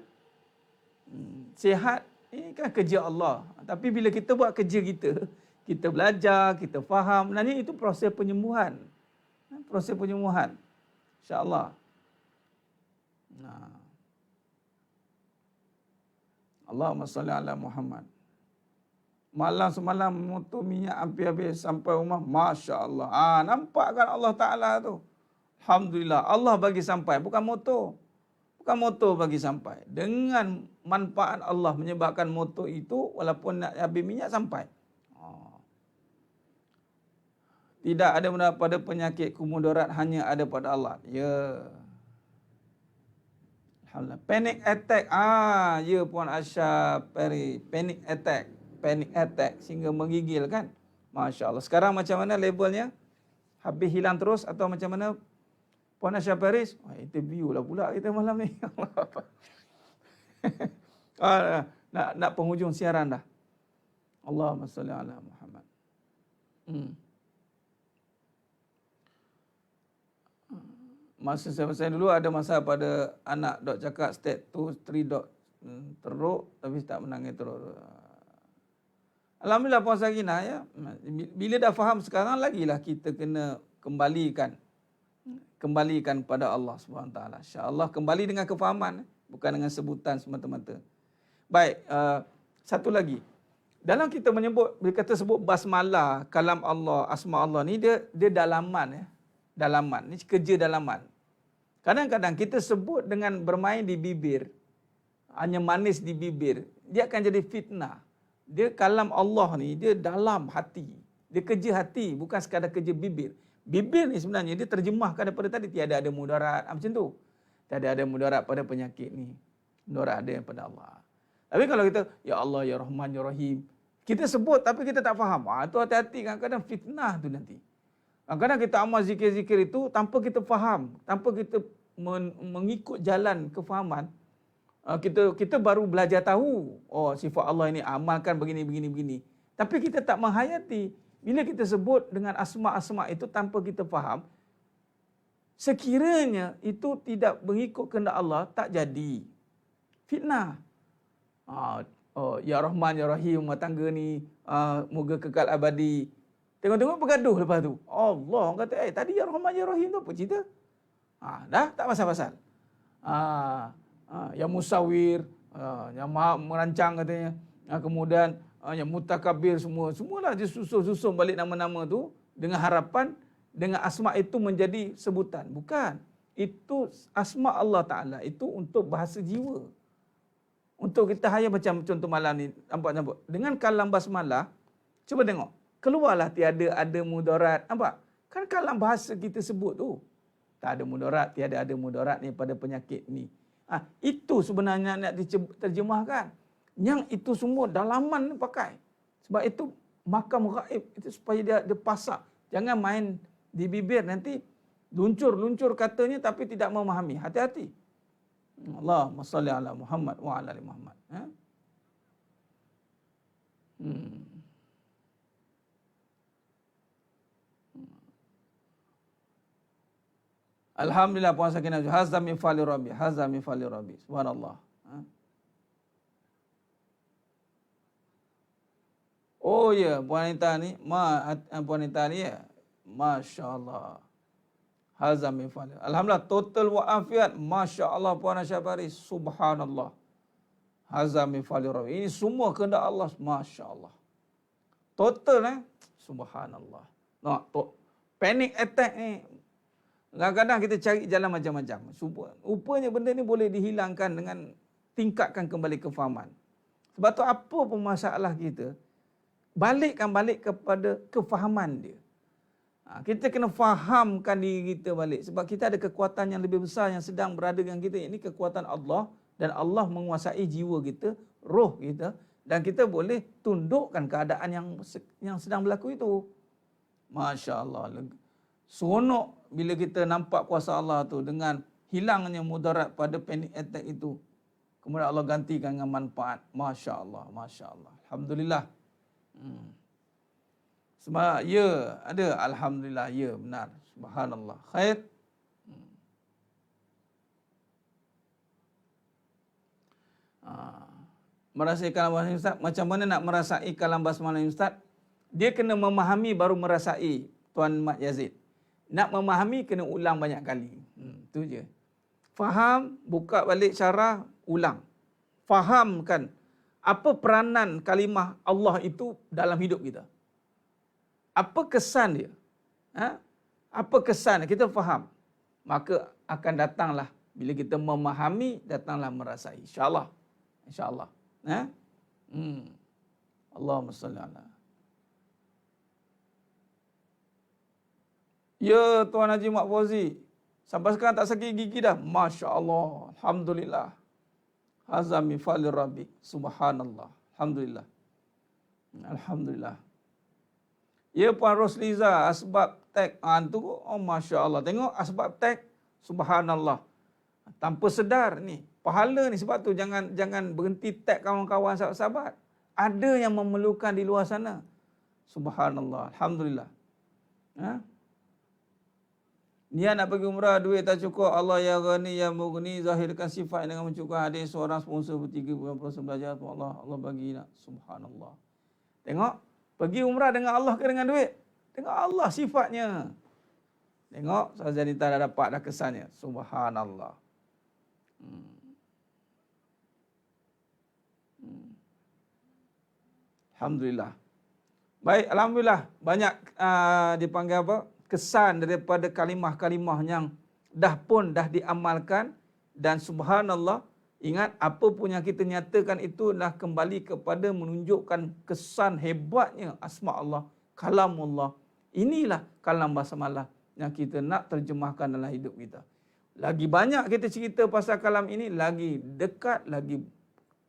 Sihat ini kan kerja Allah. Tapi bila kita buat kerja kita, kita belajar, kita faham. Sebenarnya itu proses penyembuhan. Proses penyembuhan. InsyaAllah. Nah. Allahumma salli ala Muhammad. Malam semalam motor minyak habis-habis sampai rumah. Masya Allah. Nampak kan Allah Ta'ala tu. Alhamdulillah. Allah bagi sampai. Bukan motor. Bukan motor bagi sampai. Dengan manfaat Allah menyebabkan motor itu walaupun nak habis minyak sampai. Tidak ada benda pada penyakit kumudarat hanya ada pada Allah. Ya. Alhamdulillah. Panic attack. Ya Puan Asha Peri. Panic attack. Panic attack sehingga menggigil kan. Masya Allah. Sekarang macam mana labelnya? Habis hilang terus atau macam mana? Puan Asha Paris? Interview lah pula kita malam ni. nak penghujung siaran dah. Allahumma salli ala Muhammad. Masa saya dulu ada masa pada anak dok cakap state 2, 3 dok teruk tapi tak menangis teruk. Alhamdulillah Puan Sakinah ya. Bila dah faham sekarang lagilah kita kena kembalikan pada Allah SWT. InsyaAllah kembali dengan kefahaman, bukan dengan sebutan semata-mata. Baik, satu lagi. Dalam kita menyebut, bila kata sebut basmalah, kalam Allah, asma Allah ni dia dalaman ya. Dalaman, ni kerja dalaman. Kadang-kadang kita sebut dengan bermain di bibir, hanya manis di bibir, dia akan jadi fitnah. Dia kalam Allah ni, dia dalam hati. Dia kerja hati, bukan sekadar kerja bibir. Bibir ni sebenarnya dia terjemahkan daripada tadi, tiada ada mudarat, macam tu. Tiada ada mudarat pada penyakit ni. Mudarat ada pada Allah. Tapi kalau kita, Ya Allah, Ya Rahman, Ya Rahim, kita sebut tapi kita tak faham. Itu hati-hati, kadang-kadang fitnah tu nanti. Kadang-kadang kita amal zikir-zikir itu tanpa kita faham, tanpa kita mengikut jalan kefahaman, kita baru belajar tahu, sifat Allah ini amalkan begini. Tapi kita tak menghayati. Bila kita sebut dengan asma-asma itu tanpa kita faham, sekiranya itu tidak mengikut kehendak Allah, tak jadi fitnah. Ya Rahman, Ya Rahim, rumah tangga ni moga kekal abadi. Tengok-tengok bergaduh lepas tu. Allah kata, tadi Ya Rahman, Ya Rahim tu apa cerita? Dah tak pasal-pasal. Yang musawir, yang maha merancang katanya. Kemudian yang mutakabir semualah dia susun balik nama-nama tu dengan harapan dengan asma itu menjadi sebutan. Bukan. Itu asma Allah Ta'ala itu untuk bahasa jiwa. Untuk kita hanya macam contoh malam ni, nampak. Dengan kalam basmalah, cuba tengok. Keluarlah tiada ada mudarat. Nampak? Kan kalam bahasa kita sebut tu. Tak ada mudarat, tiada ada mudarat ni pada penyakit ni. Itu sebenarnya nak diterjemahkan. Yang itu semua dalaman ni pakai. Sebab itu makam gaib itu supaya dia pasak. Jangan main di bibir nanti luncur katanya tapi tidak memahami. Hati-hati. Allahumma salli ala Muhammad wa ala ali Muhammad. Alhamdulillah Puan Sakinah. Hazza min fali Rabbi. Hazza min fali Rabbi. Subhanallah. Oh ya, Puan Anita ni, Puan Anita ni ya. Masya Allah. Hazza min fali. Alhamdulillah total wa'afiat. Masya Allah Puan Asyabari. Subhanallah. Hazza min fali Rabbi. Ini semua kehendak Allah. Masya Allah. Total Subhanallah. Panic attack ni. Kadang-kadang kita cari jalan macam-macam. Rupanya benda ni boleh dihilangkan dengan tingkatkan kembali kefahaman. Sebab tu apa pun masalah kita, balikkan kepada kefahaman dia. Kita kena fahamkan diri kita balik. Sebab kita ada kekuatan yang lebih besar yang sedang berada dengan kita. Ini kekuatan Allah. Dan Allah menguasai jiwa kita, roh kita. Dan kita boleh tundukkan keadaan yang sedang berlaku itu. Masya Allah. Seronok bila kita nampak kuasa Allah tu dengan hilangnya mudarat pada panic attack itu. Kemudian Allah gantikan dengan manfaat. Masya Allah, Masya Allah. Alhamdulillah. Sebab ya, ada Alhamdulillah, ya benar. Subhanallah. Khair. Merasai kalam basmalah Ustaz. Macam mana nak merasai kalam basmalah Ustaz? Dia kena memahami baru merasai, Tuan Mat Yazid. Nak memahami kena ulang banyak kali. Itu je. Faham, buka balik syarah, ulang. Fahamkan apa peranan kalimah Allah itu dalam hidup kita. Apa kesan dia? Apa kesan dia? Kita faham. Maka akan datanglah bila kita memahami, datanglah merasai. InsyaAllah. InsyaAllah. Allahumma salli ala. Ya Tuan Haji Mak Fauzi, sampai sekarang tak sakit gigi dah. Masya Allah. Alhamdulillah. Hazza min fadli Rabbi. Subhanallah. Alhamdulillah. Alhamdulillah. Ya Puan Rosliza, asbab tag. Tu, oh Masya Allah. Tengok asbab tag. Subhanallah. Tanpa sedar ni. Pahala ni, sebab tu jangan berhenti tag kawan-kawan sahabat-sahabat. Ada yang memerlukan di luar sana. Subhanallah. Alhamdulillah. Niat nak pergi umrah, duit tak cukup. Allah ya ghani ya mughni, zahirkan sifat dengan mencukupkan hadis seorang sponsor bertiga proses belajar. Allah bagi nak. Subhanallah. Tengok, pergi umrah dengan Allah ke dengan duit? Tengok Allah sifatnya. Tengok, Ustaz Anita dah dapat dah kesannya. Subhanallah. Alhamdulillah. Baik, alhamdulillah. Banyak dipanggil apa? Kesan daripada kalimah-kalimah yang dah diamalkan, dan subhanallah, ingat apa pun yang kita nyatakan itu dah kembali kepada menunjukkan kesan hebatnya asma Allah, kalamullah. Inilah kalam basmalah yang kita nak terjemahkan dalam hidup kita. Lagi banyak kita cerita pasal kalam ini, lagi dekat, lagi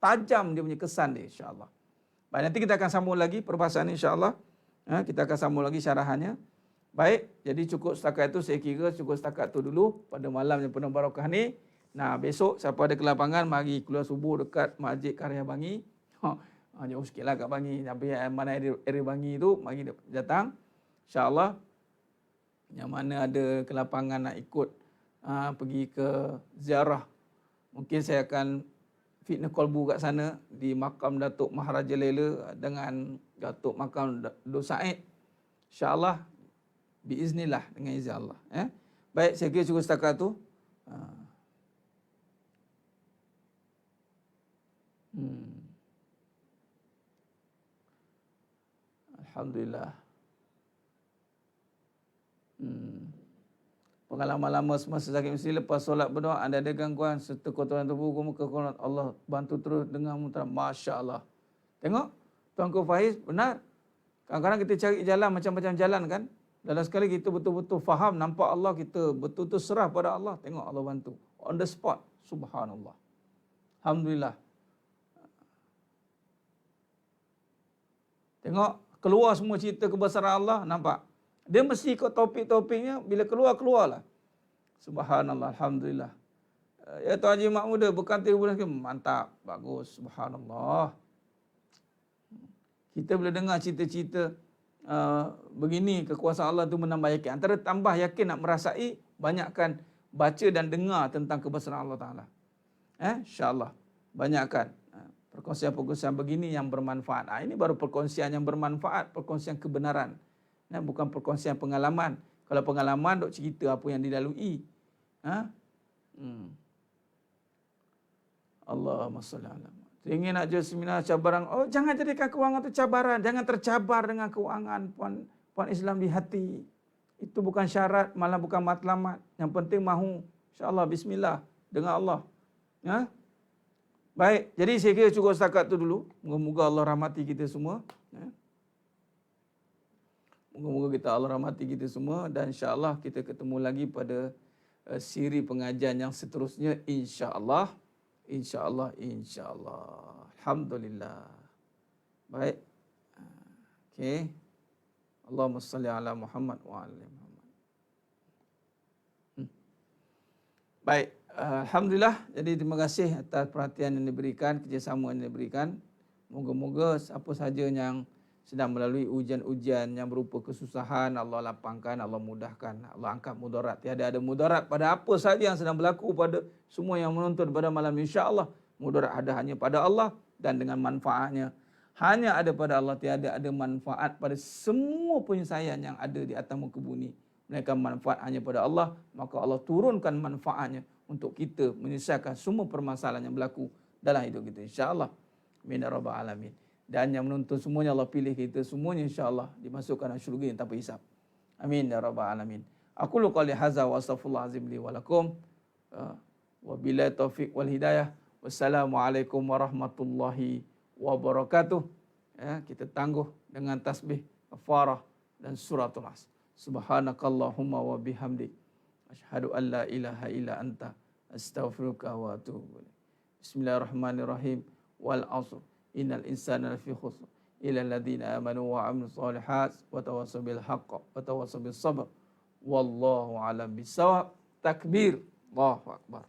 tajam dia punya kesan dia, insya-Allah. Baik, nanti kita akan sambung lagi perbahasan insya-Allah. Kita akan sambung lagi syarahannya. Baik, jadi cukup setakat itu, saya kira cukup setakat itu dulu pada malam yang penuh barakah ni. Nah, besok siapa ada ke lapangan, mari keluar subuh dekat Masjid Karya Bangi. Jauh sikitlah kat Bangi. Tapi mana area Bangi tu, mari datang. InsyaAllah, yang mana ada ke lapangan nak ikut pergi ke ziarah, mungkin saya akan fitnah kolbu kat sana di makam Datuk Maharaja Lela dengan Datuk Makam Dok Said. InsyaAllah, biiznillah, dengan izin Allah. Baik, saya kira cukup setakat tu. Alhamdulillah. Pengalaman lama semasa sakit mesti lepas solat berdoa, anda ada gangguan serta kotoran tubuh, kemudian Allah bantu terus dengan muntah. Masya Allah. Tengok, Tuanku Faiz, benar. Kadang-kadang kita cari jalan, macam-macam jalan kan. Dalam sekali kita betul-betul faham, nampak Allah, kita betul-betul serah pada Allah. Tengok Allah bantu. On the spot. Subhanallah. Alhamdulillah. Tengok, keluar semua cerita kebesaran Allah, nampak. Dia mesti ikut topik-topiknya, bila keluar-keluarlah. Subhanallah, Alhamdulillah. Ya Tuan Haji Mak Muda, bukan 3 bulan lagi. Mantap, bagus, subhanallah. Kita bila dengar cerita-cerita begini, kekuasaan Allah itu menambah yakin. Antara tambah yakin nak merasai, banyakkan baca dan dengar tentang kebesaran Allah Ta'ala. InsyaAllah, banyakkan perkongsian-perkongsian begini yang bermanfaat. Ini baru perkongsian yang bermanfaat, perkongsian kebenaran. Bukan perkongsian pengalaman. Kalau pengalaman, dok cerita apa yang dilalui. Allahumma salli ala. Ingin nak jual seminar cabaran. Oh, jangan jadikan kewangan itu cabaran. Jangan tercabar dengan kewangan, puan Islam di hati. Itu bukan syarat, malah bukan matlamat. Yang penting mahu. InsyaAllah, bismillah. Dengan Allah. Baik, jadi saya kira cukup setakat itu dulu. Moga-moga Allah rahmati kita semua. Moga-moga kita Allah rahmati kita semua. Dan insyaAllah kita ketemu lagi pada siri pengajian yang seterusnya. InsyaAllah. InsyaAllah, insyaAllah. Alhamdulillah. Baik. Okey. Allahumma salli ala Muhammad wa ala Muhammad. Baik. Alhamdulillah. Jadi terima kasih atas perhatian yang diberikan, kerjasama yang diberikan. Moga-moga siapa sahaja yang sedang melalui ujian-ujian yang berupa kesusahan, Allah lapangkan, Allah mudahkan, Allah angkat mudarat. Tiada ada mudarat pada apa sahaja yang sedang berlaku pada semua yang menonton pada malam ini. InsyaAllah, mudarat ada hanya pada Allah. dan dengan manfaatnya hanya ada pada Allah, tiada ada manfaat pada semua penyelesaian yang ada di atas muka bumi. Mereka manfaat hanya pada Allah, maka Allah turunkan manfaatnya untuk kita menyelesaikan semua permasalahan yang berlaku dalam hidup kita, insya-Allah. Amin ya rabbal alamin. Dan yang menonton semuanya Allah pilih kita semuanya insya-Allah dimasukkan dalam syurga yang tanpa hisab. Amin ya rabbal alamin. Aku qouli hadza wa astaghfirullah azim li wa lakum. Wabillahi taufik wal hidayah. Wassalamualaikum warahmatullahi wabarakatuh. Ya, kita tangguh dengan tasbih, kafarah dan suratul As. Subhanakallahumma wa bihamdik asyhadu an la ilaha illa anta astaghfiruka wa atubu ilaik. Bismillahirrahmanirrahim. Wal 'asr. Innal insana lafi khusr. Illa alladziina amanu wa 'amilus shalihat wa tawassaw bil haqq wa tawassaw bis sabr. Wallahu a'lam bissawab. Takbir. Allahu akbar.